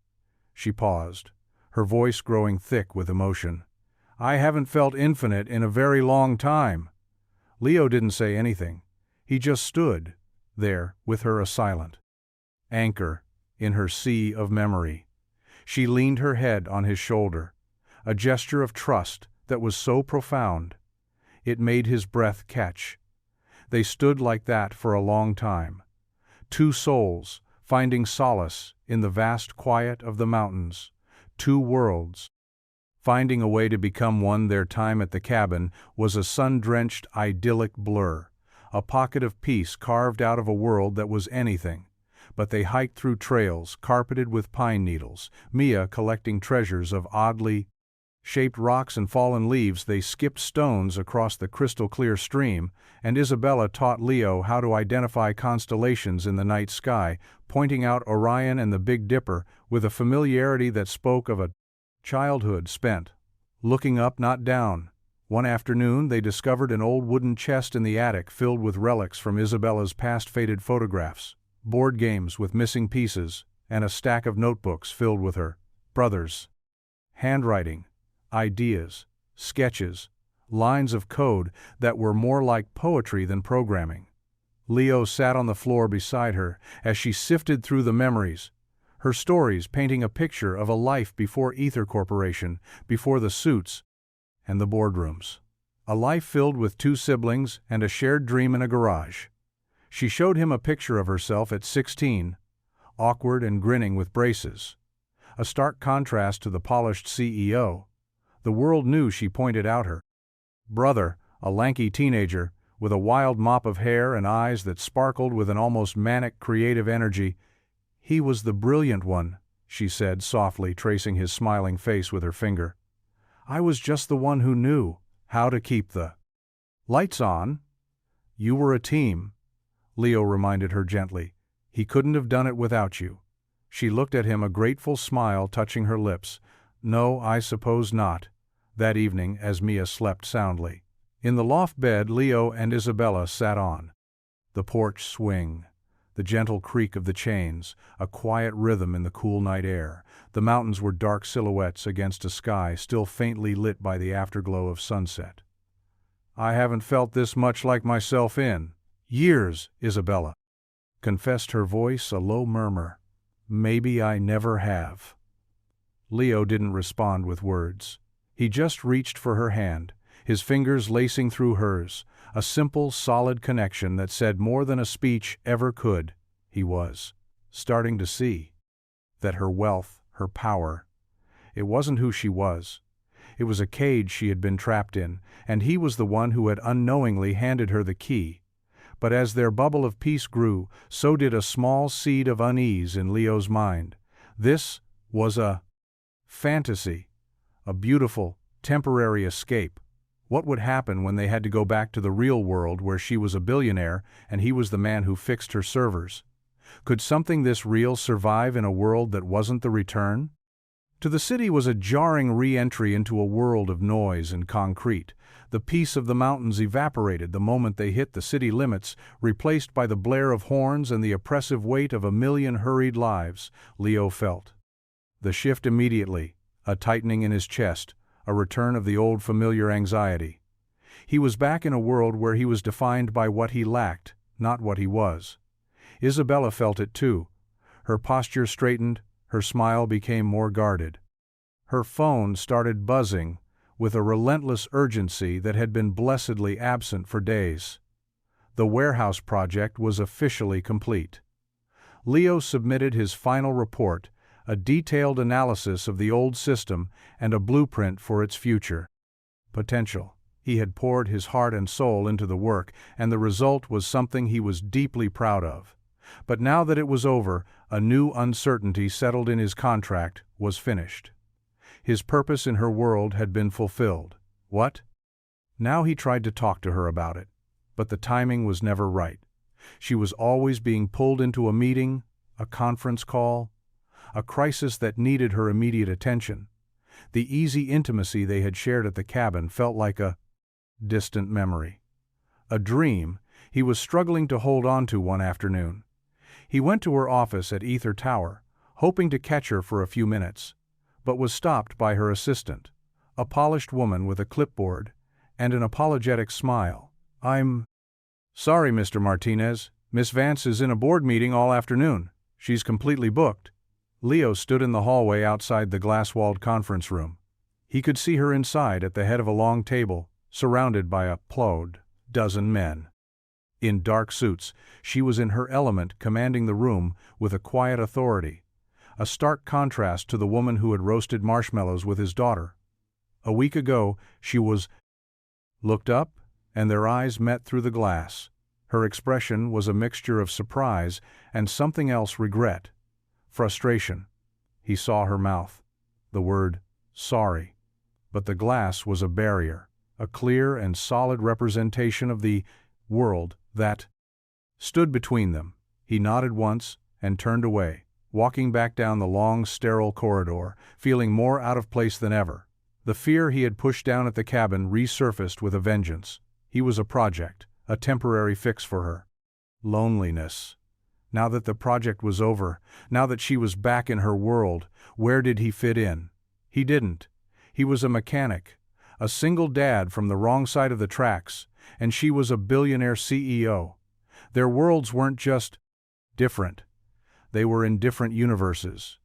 She paused, her voice growing thick with emotion. "I haven't felt infinite in a very long time." Leo didn't say anything. He just stood there with her, a silent anchor in her sea of memory. She leaned her head on his shoulder, a gesture of trust that was so profound it made his breath catch. They stood like that for a long time, two souls finding solace in the vast quiet of the mountains, two worlds finding a way to become one. Their time at the cabin was a sun-drenched, idyllic blur, a pocket of peace carved out of a world that was anything. But they hiked through trails carpeted with pine needles, Mia collecting treasures of oddly shaped rocks and fallen leaves. They skipped stones across the crystal-clear stream, and Isabella taught Leo how to identify constellations in the night sky, pointing out Orion and the Big Dipper with a familiarity that spoke of a childhood spent looking up, not down. One afternoon they discovered an old wooden chest in the attic filled with relics from Isabella's past, faded photographs, board games with missing pieces, and a stack of notebooks filled with her brother's handwriting, ideas, sketches, lines of code that were more like poetry than programming. Leo sat on the floor beside her as she sifted through the memories, her stories painting a picture of a life before Ether Corporation, before the suits and the boardrooms. A life filled with two siblings and a shared dream in a garage. She showed him a picture of herself at 16, awkward and grinning with braces, a stark contrast to the polished CEO. The world knew, she pointed out, her brother, a lanky teenager with a wild mop of hair and eyes that sparkled with an almost manic creative energy. "He was the brilliant one," she said softly, tracing his smiling face with her finger. "I was just the one who knew how to keep the lights on." "You were a team," Leo reminded her gently. "He couldn't have done it without you." She looked at him, a grateful smile touching her lips. "No, I suppose not." That evening, as Mia slept soundly in the loft bed, Leo and Isabella sat on the porch swing, the gentle creak of the chains, a quiet rhythm in the cool night air. The mountains were dark silhouettes against a sky still faintly lit by the afterglow of sunset. "I haven't felt this much like myself in years," Isabella confessed, her voice a low murmur. "Maybe I never have." Leo didn't respond with words. He just reached for her hand, his fingers lacing through hers, a simple, solid connection that said more than a speech ever could. He was starting to see that her wealth, her power, it wasn't who she was. It was a cage she had been trapped in, and he was the one who had unknowingly handed her the key. But as their bubble of peace grew, so did a small seed of unease in Leo's mind. This was a fantasy, a beautiful, temporary escape. What would happen when they had to go back to the real world, where she was a billionaire and he was the man who fixed her servers? Could something this real survive in a world that wasn't the return? To the city was a jarring re-entry into a world of noise and concrete. The peace of the mountains evaporated the moment they hit the city limits, replaced by the blare of horns and the oppressive weight of a million hurried lives. Leo felt the shift immediately, a tightening in his chest, a return of the old familiar anxiety. He was back in a world where he was defined by what he lacked, not what he was. Isabella felt it too. Her posture straightened, her smile became more guarded. Her phone started buzzing with a relentless urgency that had been blessedly absent for days. The warehouse project was officially complete. Leo submitted his final report, a detailed analysis of the old system and a blueprint for its future potential. He had poured his heart and soul into the work, and the result was something he was deeply proud of. But now that it was over, a new uncertainty settled in. His contract was finished. His purpose in her world had been fulfilled. What? Now he tried to talk to her about it, but the timing was never right. She was always being pulled into a meeting, a conference call, a crisis that needed her immediate attention. The easy intimacy they had shared at the cabin felt like a distant memory. A dream he was struggling to hold on to one afternoon. He went to her office at Ether Tower, hoping to catch her for a few minutes, but was stopped by her assistant, a polished woman with a clipboard and an apologetic smile. "I'm sorry, Mr. Martinez. Miss Vance is in a board meeting all afternoon. She's completely booked." Leo stood in the hallway outside the glass-walled conference room. He could see her inside at the head of a long table, surrounded by a dozen men. In dark suits, she was in her element, commanding the room with a quiet authority, a stark contrast to the woman who had roasted marshmallows with his daughter. A week ago, she looked up, and their eyes met through the glass. Her expression was a mixture of surprise and something else: regret, frustration. He saw her mouth, the word sorry. But the glass was a barrier, a clear and solid representation of the world that stood between them. He nodded once and turned away, walking back down the long, sterile corridor, feeling more out of place than ever. The fear he had pushed down at the cabin resurfaced with a vengeance. He was a project, a temporary fix for her. Loneliness. Now that the project was over, now that she was back in her world, where did he fit in? He didn't. He was a mechanic, a single dad from the wrong side of the tracks, and she was a billionaire CEO. Their worlds weren't just different. They were in different universes.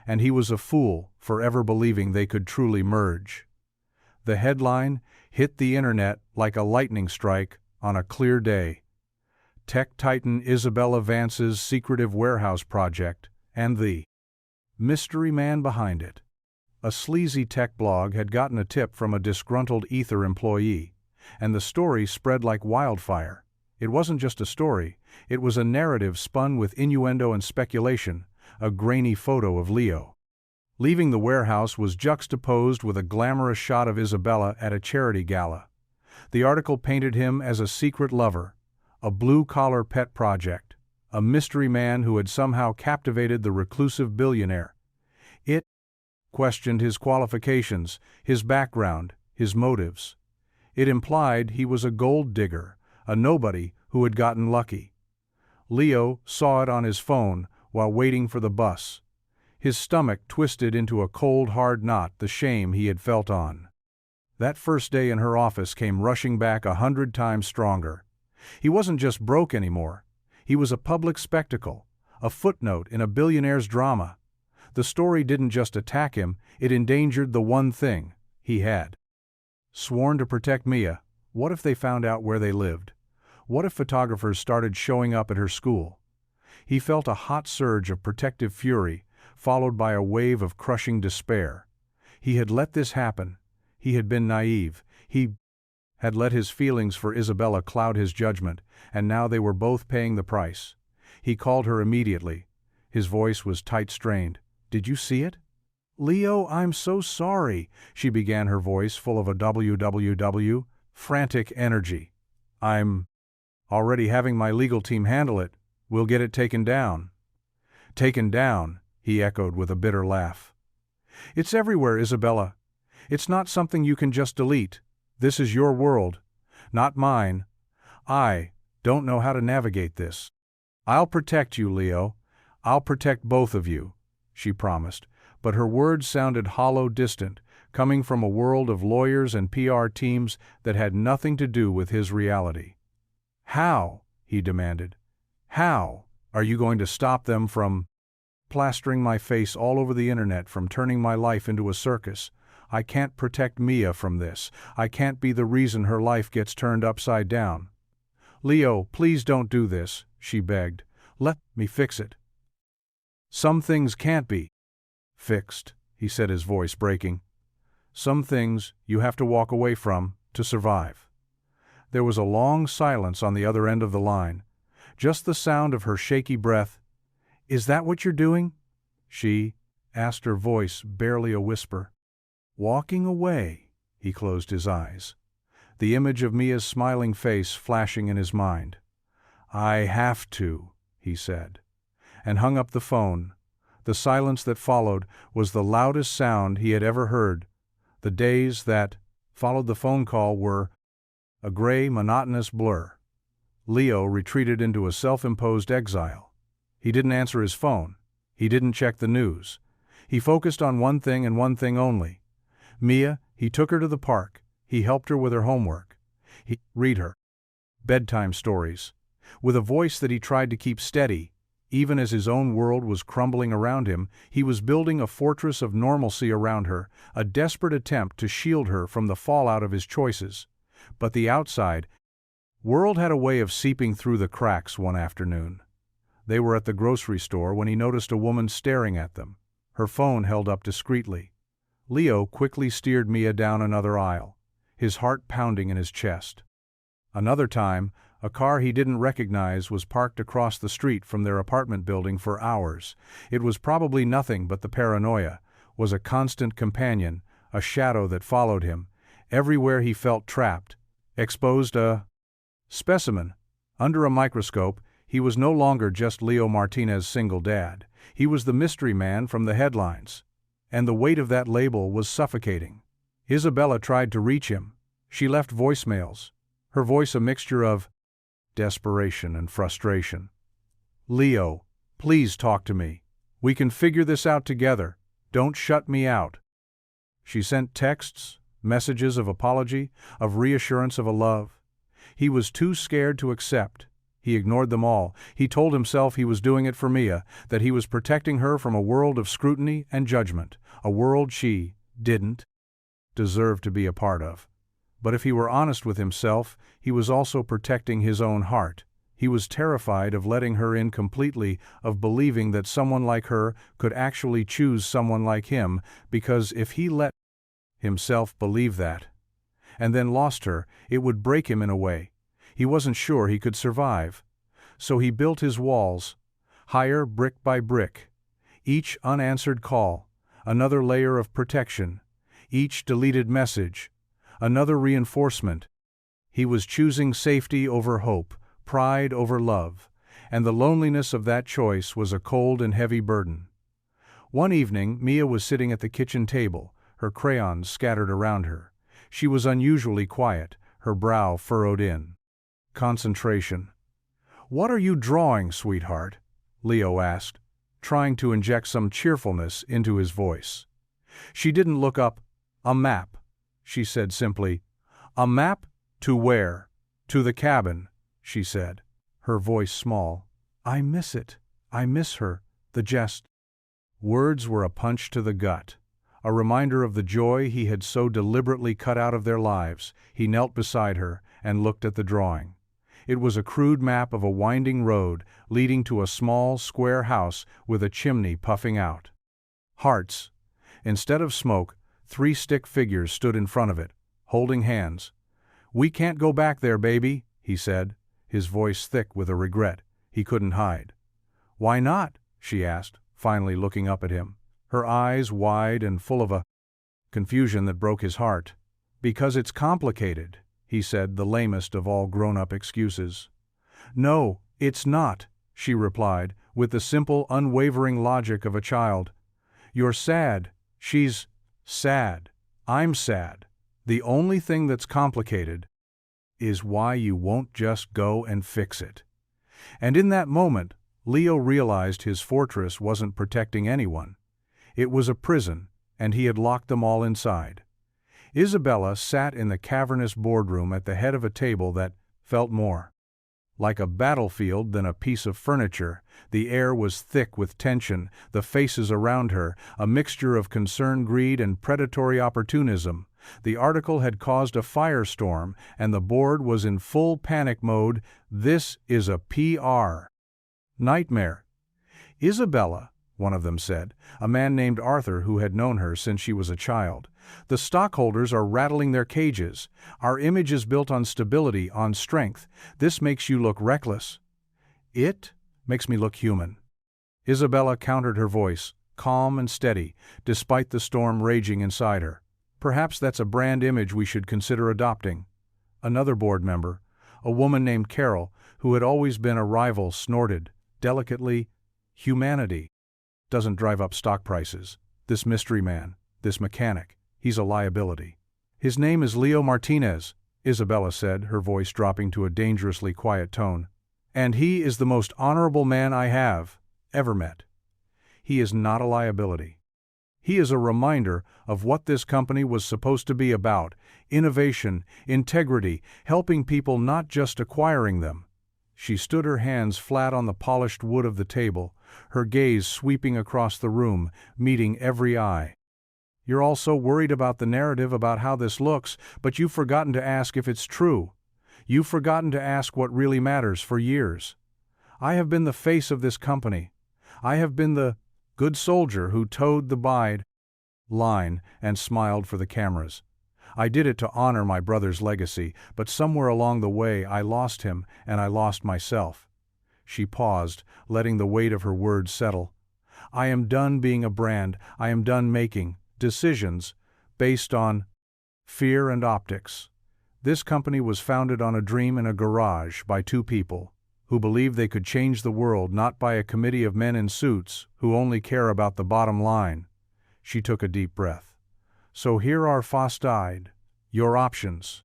And he was a fool for ever believing they could truly merge. The headline hit the internet like a lightning strike on a clear day. Tech titan Isabella Vance's secretive warehouse project, and the mystery man behind it. A sleazy tech blog had gotten a tip from a disgruntled Ether employee, and the story spread like wildfire. It wasn't just a story, it was a narrative spun with innuendo and speculation, a grainy photo of Leo. Leaving the warehouse was juxtaposed with a glamorous shot of Isabella at a charity gala. The article painted him as a secret lover, a blue-collar pet project, a mystery man who had somehow captivated the reclusive billionaire. It questioned his qualifications, his background, his motives. It implied he was a gold digger, a nobody who had gotten lucky. Leo saw it on his phone while waiting for the bus. His stomach twisted into a cold, hard knot, the shame he had felt on that first day in her office came rushing back 100 times stronger. He wasn't just broke anymore. He was a public spectacle, a footnote in a billionaire's drama. The story didn't just attack him, it endangered the one thing he had sworn to protect: Mia. What if they found out where they lived? What if photographers started showing up at her school? He felt a hot surge of protective fury, followed by a wave of crushing despair. He had let this happen. He had been naive. He had let his feelings for Isabella cloud his judgment, and now they were both paying the price. He called her immediately. His voice was tight-strained. "Did you see it?" "Leo, I'm so sorry," she began, her voice full of a frantic energy. "I'm already having my legal team handle it. We'll get it taken down." "Taken down," he echoed with a bitter laugh. "It's everywhere, Isabella. It's not something you can just delete. This is your world, not mine. I don't know how to navigate this." "I'll protect you, Leo. I'll protect both of you," she promised, but her words sounded hollow, distant, coming from a world of lawyers and PR teams that had nothing to do with his reality. "How?" he demanded. "How are you going to stop them from plastering my face all over the internet, from turning my life into a circus? I can't protect Mia from this. I can't be the reason her life gets turned upside down." "Leo, please don't do this," she begged. "Let me fix it." Some things can't be fixed, he said, his voice breaking. Some things you have to walk away from to survive. There was a long silence on the other end of the line, just the sound of her shaky breath. Is that what you're doing? She asked, her voice barely a whisper. Walking away, he closed his eyes, the image of Mia's smiling face flashing in his mind. I have to, he said, and hung up the phone. The silence that followed was the loudest sound he had ever heard. The days that followed the phone call were a gray, monotonous blur. Leo retreated into a self-imposed exile. He didn't answer his phone. He didn't check the news. He focused on one thing and one thing only. Mia. He took her to the park. He helped her with her homework. He read her bedtime stories. With a voice that he tried to keep steady, even as his own world was crumbling around him, he was building a fortress of normalcy around her, a desperate attempt to shield her from the fallout of his choices. But the outside world had a way of seeping through the cracks one afternoon. They were at the grocery store when he noticed a woman staring at them, her phone held up discreetly. Leo quickly steered Mia down another aisle, his heart pounding in his chest. Another time, a car he didn't recognize was parked across the street from their apartment building for hours. It was probably nothing but the paranoia, was a constant companion, a shadow that followed him. Everywhere he felt trapped, exposed, a specimen. Under a microscope, he was no longer just Leo Martinez's single dad. He was the mystery man from the headlines. And the weight of that label was suffocating. Isabella tried to reach him. She left voicemails, her voice a mixture of desperation and frustration. Leo, please talk to me. We can figure this out together. Don't shut me out. She sent texts, messages of apology, of reassurance of a love. He was too scared to accept. He ignored them all. He told himself he was doing it for Mia, that he was protecting her from a world of scrutiny and judgment, a world she didn't deserve to be a part of. But if he were honest with himself, he was also protecting his own heart. He was terrified of letting her in completely, of believing that someone like her could actually choose someone like him, because if he let himself believe that, and then lost her, it would break him in a way. He wasn't sure he could survive. So he built his walls, higher brick by brick. Each unanswered call, another layer of protection. Each deleted message, another reinforcement. He was choosing safety over hope, pride over love, and the loneliness of that choice was a cold and heavy burden. One evening, Mia was sitting at the kitchen table, her crayons scattered around her. She was unusually quiet, her brow furrowed in concentration. What are you drawing, sweetheart? Leo asked, trying to inject some cheerfulness into his voice. She didn't look up. A map, she said simply. A map? To where? To the cabin, she said, her voice small. I miss it. I miss her. The jest. Words were a punch to the gut, a reminder of the joy he had so deliberately cut out of their lives. He knelt beside her and looked at the drawing. It was a crude map of a winding road leading to a small, square house with a chimney puffing out. Hearts. Instead of smoke, 3 stick figures stood in front of it, holding hands. We can't go back there, baby, he said, his voice thick with a regret he couldn't hide. Why not? She asked, finally looking up at him, her eyes wide and full of a confusion that broke his heart. Because it's complicated, he said, the lamest of all grown-up excuses. No, it's not, she replied, with the simple, unwavering logic of a child. You're sad. She's sad. I'm sad. The only thing that's complicated is why you won't just go and fix it. And in that moment, Leo realized his fortress wasn't protecting anyone. It was a prison, and he had locked them all inside. Isabella sat in the cavernous boardroom at the head of a table that felt more like a battlefield than a piece of furniture. The air was thick with tension, the faces around her, a mixture of concerned greed and predatory opportunism. The article had caused a firestorm, and the board was in full panic mode. This is a PR nightmare. Isabella, one of them said, a man named Arthur who had known her since she was a child. The stockholders are rattling their cages. Our image is built on stability, on strength. This makes you look reckless. It makes me look human. Isabella countered her voice, calm and steady, despite the storm raging inside her. Perhaps that's a brand image we should consider adopting. Another board member, a woman named Carol, who had always been a rival, snorted, delicately, "Humanity doesn't drive up stock prices. This mystery man, this mechanic, he's a liability." "His name is Leo Martinez," Isabella said, her voice dropping to a dangerously quiet tone. "And he is the most honorable man I have ever met. He is not a liability. He is a reminder of what this company was supposed to be about: innovation, integrity, helping people, not just acquiring them." She stood her hands flat on the polished wood of the table, her gaze sweeping across the room, meeting every eye. "You're all so worried about the narrative, about how this looks, but you've forgotten to ask if it's true. You've forgotten to ask what really matters. For years, I have been the face of this company. I have been the good soldier who towed the line and smiled for the cameras. I did it to honor my brother's legacy, but somewhere along the way I lost him and I lost myself." She paused, letting the weight of her words settle. "I am done being a brand. I am done making decisions based on fear and optics. This company was founded on a dream in a garage by two people who believed they could change the world, not by a committee of men in suits who only care about the bottom line." She took a deep breath. "So here are your options.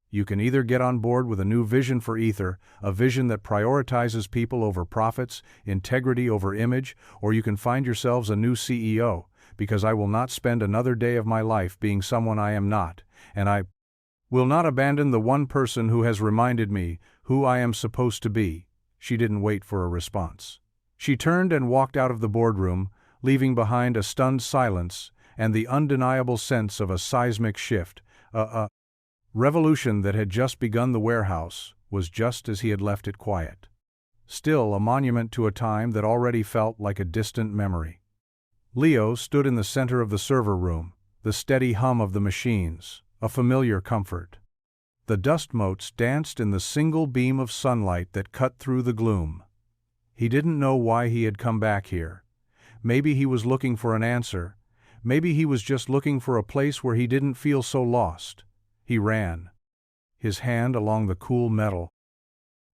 You can either get on board with a new vision for Ether, a vision that prioritizes people over profits, integrity over image, or you can find yourselves a new CEO, because I will not spend another day of my life being someone I am not, and I will not abandon the one person who has reminded me who I am supposed to be." She didn't wait for a response. She turned and walked out of the boardroom, leaving behind a stunned silence and the undeniable sense of a seismic shift. A revolution that had just begun. The warehouse was just as he had left it, quiet. Still a monument to a time that already felt like a distant memory. Leo stood in the center of the server room, the steady hum of the machines, a familiar comfort. The dust motes danced in the single beam of sunlight that cut through the gloom. He didn't know why he had come back here. Maybe he was looking for an answer. Maybe he was just looking for a place where he didn't feel so lost. He ran, his hand along the cool metal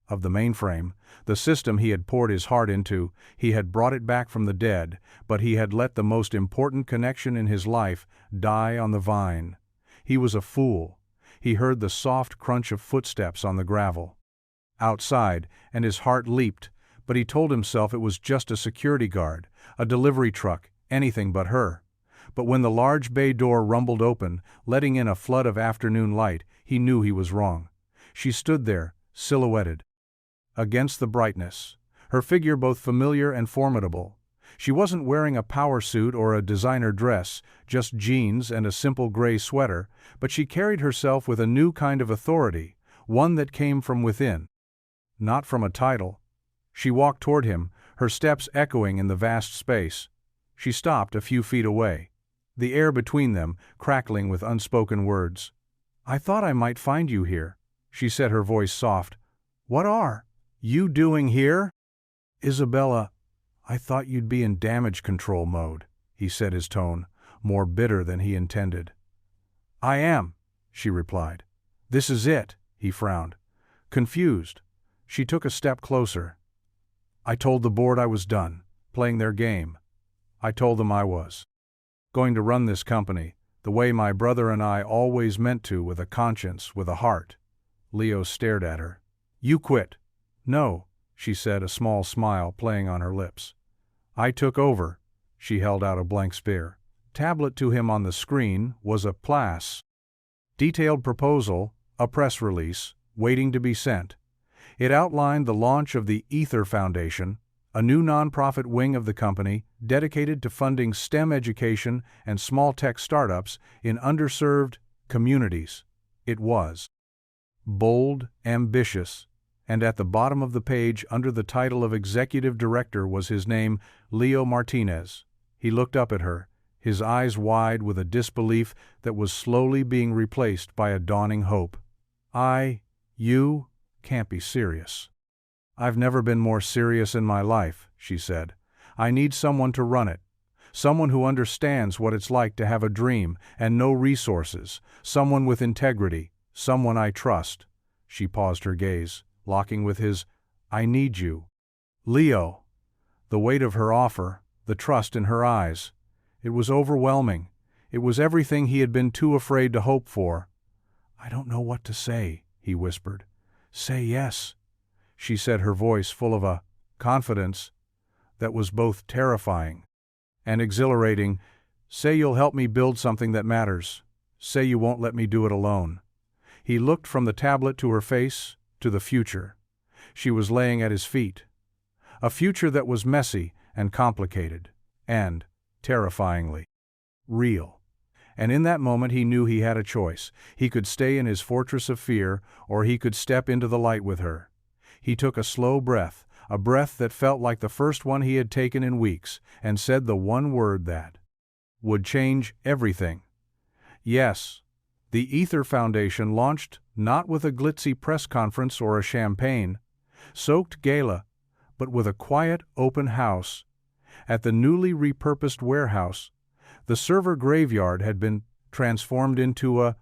of the mainframe, the system he had poured his heart into. He had brought it back from the dead, but he had let the most important connection in his life die on the vine. He was a fool. He heard the soft crunch of footsteps on the gravel outside, and his heart leaped, but he told himself it was just a security guard, a delivery truck, anything but her. But when the large bay door rumbled open, letting in a flood of afternoon light, he knew he was wrong. She stood there, silhouetted against the brightness, her figure both familiar and formidable. She wasn't wearing a power suit or a designer dress, just jeans and a simple gray sweater, but she carried herself with a new kind of authority, one that came from within, not from a title. She walked toward him, her steps echoing in the vast space. She stopped a few feet away, the air between them crackling with unspoken words. "I thought I might find you here," she said, her voice soft. "What are you doing here?" "Isabella, I thought you'd be in damage control mode," he said, his tone more bitter than he intended. "I am," she replied. "This is it," he frowned. Confused, she took a step closer. "I told the board I was done playing their game. I told them I was going to run this company the way my brother and I always meant to, with a conscience, with a heart." Leo stared at her. "You quit." "No," she said, a small smile playing on her lips. "I took over." She held out a blank sphere tablet to him. On the screen was a detailed proposal, a press release, waiting to be sent. It outlined the launch of the Ether Foundation, a new nonprofit wing of the company dedicated to funding STEM education and small tech startups in underserved communities. It was bold, ambitious, and at the bottom of the page under the title of Executive Director was his name, Leo Martinez. He looked up at her, his eyes wide with a disbelief that was slowly being replaced by a dawning hope. You can't be serious. I've never been more serious in my life, she said. I need someone to run it. Someone who understands what it's like to have a dream and no resources. Someone with integrity. Someone I trust. She paused, her gaze locking with his. I need you. Leo. The weight of her offer, the trust in her eyes. It was overwhelming. It was everything he had been too afraid to hope for. I don't know what to say, he whispered. Say yes, she said, her voice full of a confidence that was both terrifying and exhilarating. Say you'll help me build something that matters. Say you won't let me do it alone. He looked from the tablet to her face, to the future. She was laying at his feet. A future that was messy and complicated, and, terrifyingly, real. And in that moment he knew he had a choice. He could stay in his fortress of fear, or he could step into the light with her. He took a slow breath, a breath that felt like the first one he had taken in weeks, and said the one word that would change everything. Yes. The Ether Foundation launched, not with a glitzy press conference or a champagne-soaked gala, but with a quiet, open house. At the newly repurposed warehouse, the server graveyard had been transformed into a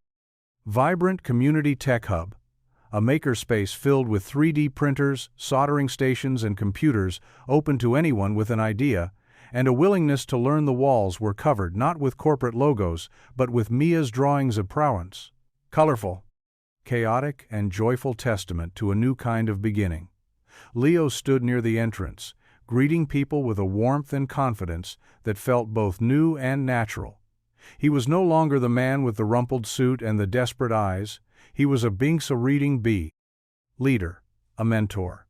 vibrant community tech hub, a makerspace filled with 3D printers, soldering stations, and computers open to anyone with an idea, and a willingness to learn. The walls were covered not with corporate logos, but with Mia's drawings of prowess. Colorful, chaotic, and joyful testament to a new kind of beginning. Leo stood near the entrance, greeting people with a warmth and confidence that felt both new and natural. He was no longer the man with the rumpled suit and the desperate eyes. He was a reading bee. Leader, a mentor.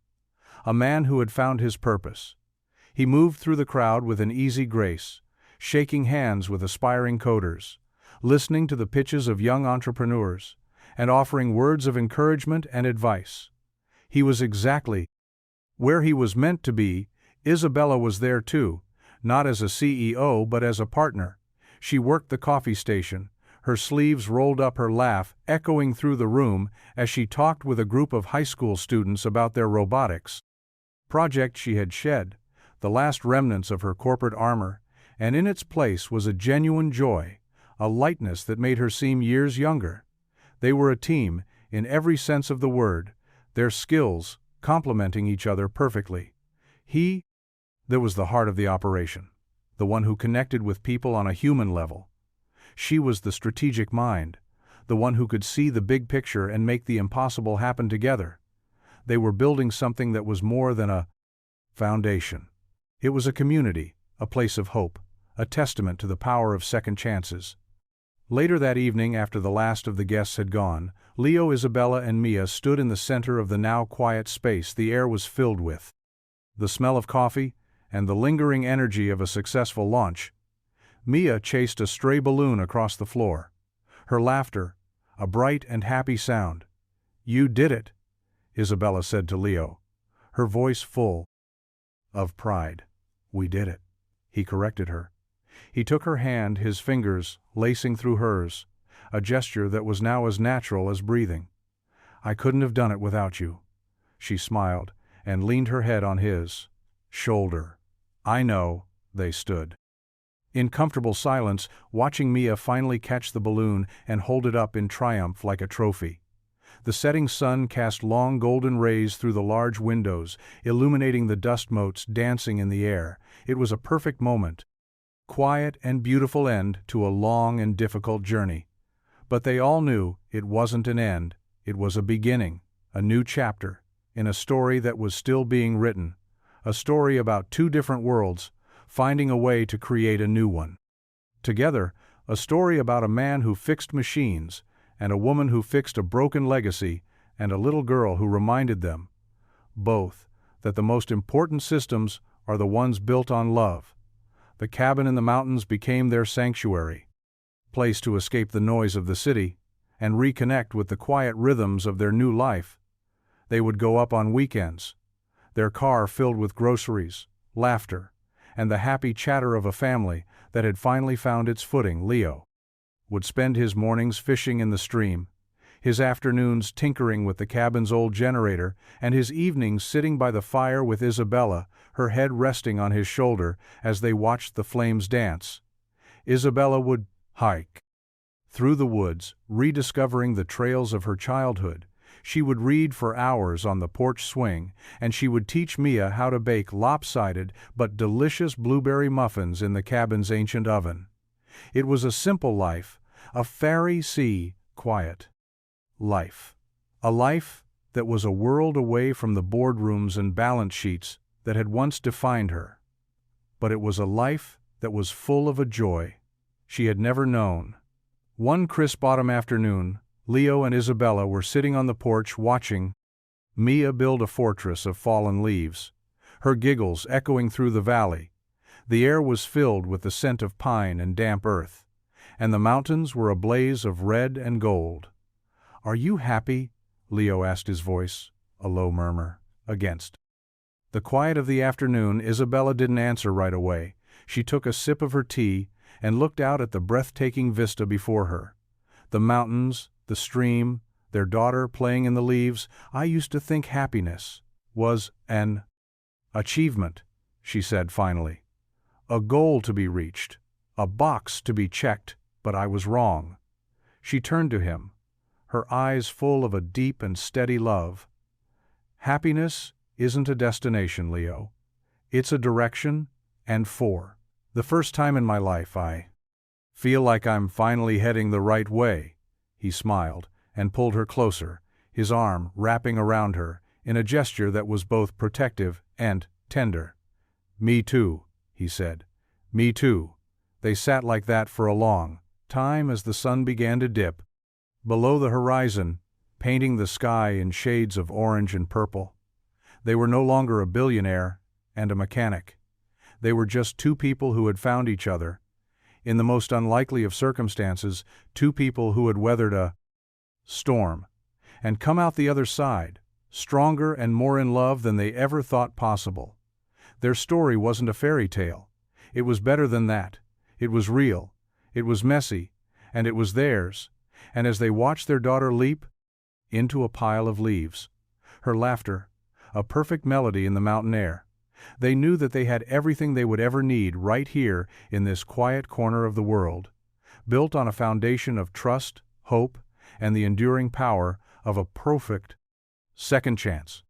A man who had found his purpose. He moved through the crowd with an easy grace, shaking hands with aspiring coders, listening to the pitches of young entrepreneurs, and offering words of encouragement and advice. He was exactly where he was meant to be. Isabella was there too, not as a CEO but as a partner. She worked the coffee station, her sleeves rolled up, her laugh echoing through the room as she talked with a group of high school students about their robotics project. She had shed the last remnants of her corporate armor, and in its place was a genuine joy, a lightness that made her seem years younger. They were a team, in every sense of the word, their skills complementing each other perfectly. There was the heart of the operation, the one who connected with people on a human level. She was the strategic mind, the one who could see the big picture and make the impossible happen together. They were building something that was more than a foundation. It was a community, a place of hope, a testament to the power of second chances. Later that evening, after the last of the guests had gone, Leo, Isabella, and Mia stood in the center of the now quiet space. The air was filled with the smell of coffee and the lingering energy of a successful launch. Mia chased a stray balloon across the floor. Her laughter, a bright and happy sound. You did it, Isabella said to Leo, her voice full of pride. We did it, he corrected her. He took her hand, his fingers lacing through hers, a gesture that was now as natural as breathing. I couldn't have done it without you. She smiled and leaned her head on his shoulder. I know. They stood in comfortable silence, watching Mia finally catch the balloon and hold it up in triumph like a trophy. The setting sun cast long golden rays through the large windows, illuminating the dust motes dancing in the air. It was a perfect moment. Quiet and beautiful end to a long and difficult journey. But they all knew it wasn't an end, it was a beginning, a new chapter, in a story that was still being written. A story about two different worlds, finding a way to create a new one. Together, a story about a man who fixed machines, and a woman who fixed a broken legacy, and a little girl who reminded them, both, that the most important systems are the ones built on love. The cabin in the mountains became their sanctuary, place to escape the noise of the city, and reconnect with the quiet rhythms of their new life. They would go up on weekends, their car filled with groceries, laughter, and the happy chatter of a family that had finally found its footing. Leo would spend his mornings fishing in the stream, his afternoons tinkering with the cabin's old generator, and his evenings sitting by the fire with Isabella, her head resting on his shoulder as they watched the flames dance. Isabella would hike through the woods, rediscovering the trails of her childhood. She would read for hours on the porch swing, and she would teach Mia how to bake lopsided but delicious blueberry muffins in the cabin's ancient oven. It was a simple life, a fairy quiet life. A life that was a world away from the boardrooms and balance sheets that had once defined her. But it was a life that was full of a joy she had never known. One crisp autumn afternoon, Leo and Isabella were sitting on the porch watching Mia build a fortress of fallen leaves, her giggles echoing through the valley. The air was filled with the scent of pine and damp earth, and the mountains were a blaze of red and gold. "Are you happy?" Leo asked, his voice a low murmur against the quiet of the afternoon. Isabella didn't answer right away. She took a sip of her tea and looked out at the breathtaking vista before her. The mountains, the stream, their daughter playing in the leaves. "I used to think happiness was an achievement," she said finally. "A goal to be reached, a box to be checked, but I was wrong." She turned to him, her eyes full of a deep and steady love. "Happiness isn't a destination, Leo. It's a direction, and for the first time in my life I feel like I'm finally heading the right way." He smiled and pulled her closer, his arm wrapping around her in a gesture that was both protective and tender. "Me too," he said. "Me too." They sat like that for a long time as the sun began to dip below the horizon, painting the sky in shades of orange and purple. They were no longer a billionaire and a mechanic. They were just two people who had found each other. In the most unlikely of circumstances, two people who had weathered a storm and come out the other side, stronger and more in love than they ever thought possible. Their story wasn't a fairy tale. It was better than that. It was real. It was messy. And it was theirs. And as they watched their daughter leap into a pile of leaves, her laughter, a perfect melody in the mountain air, they knew that they had everything they would ever need right here in this quiet corner of the world, built on a foundation of trust, hope, and the enduring power of a perfect second chance.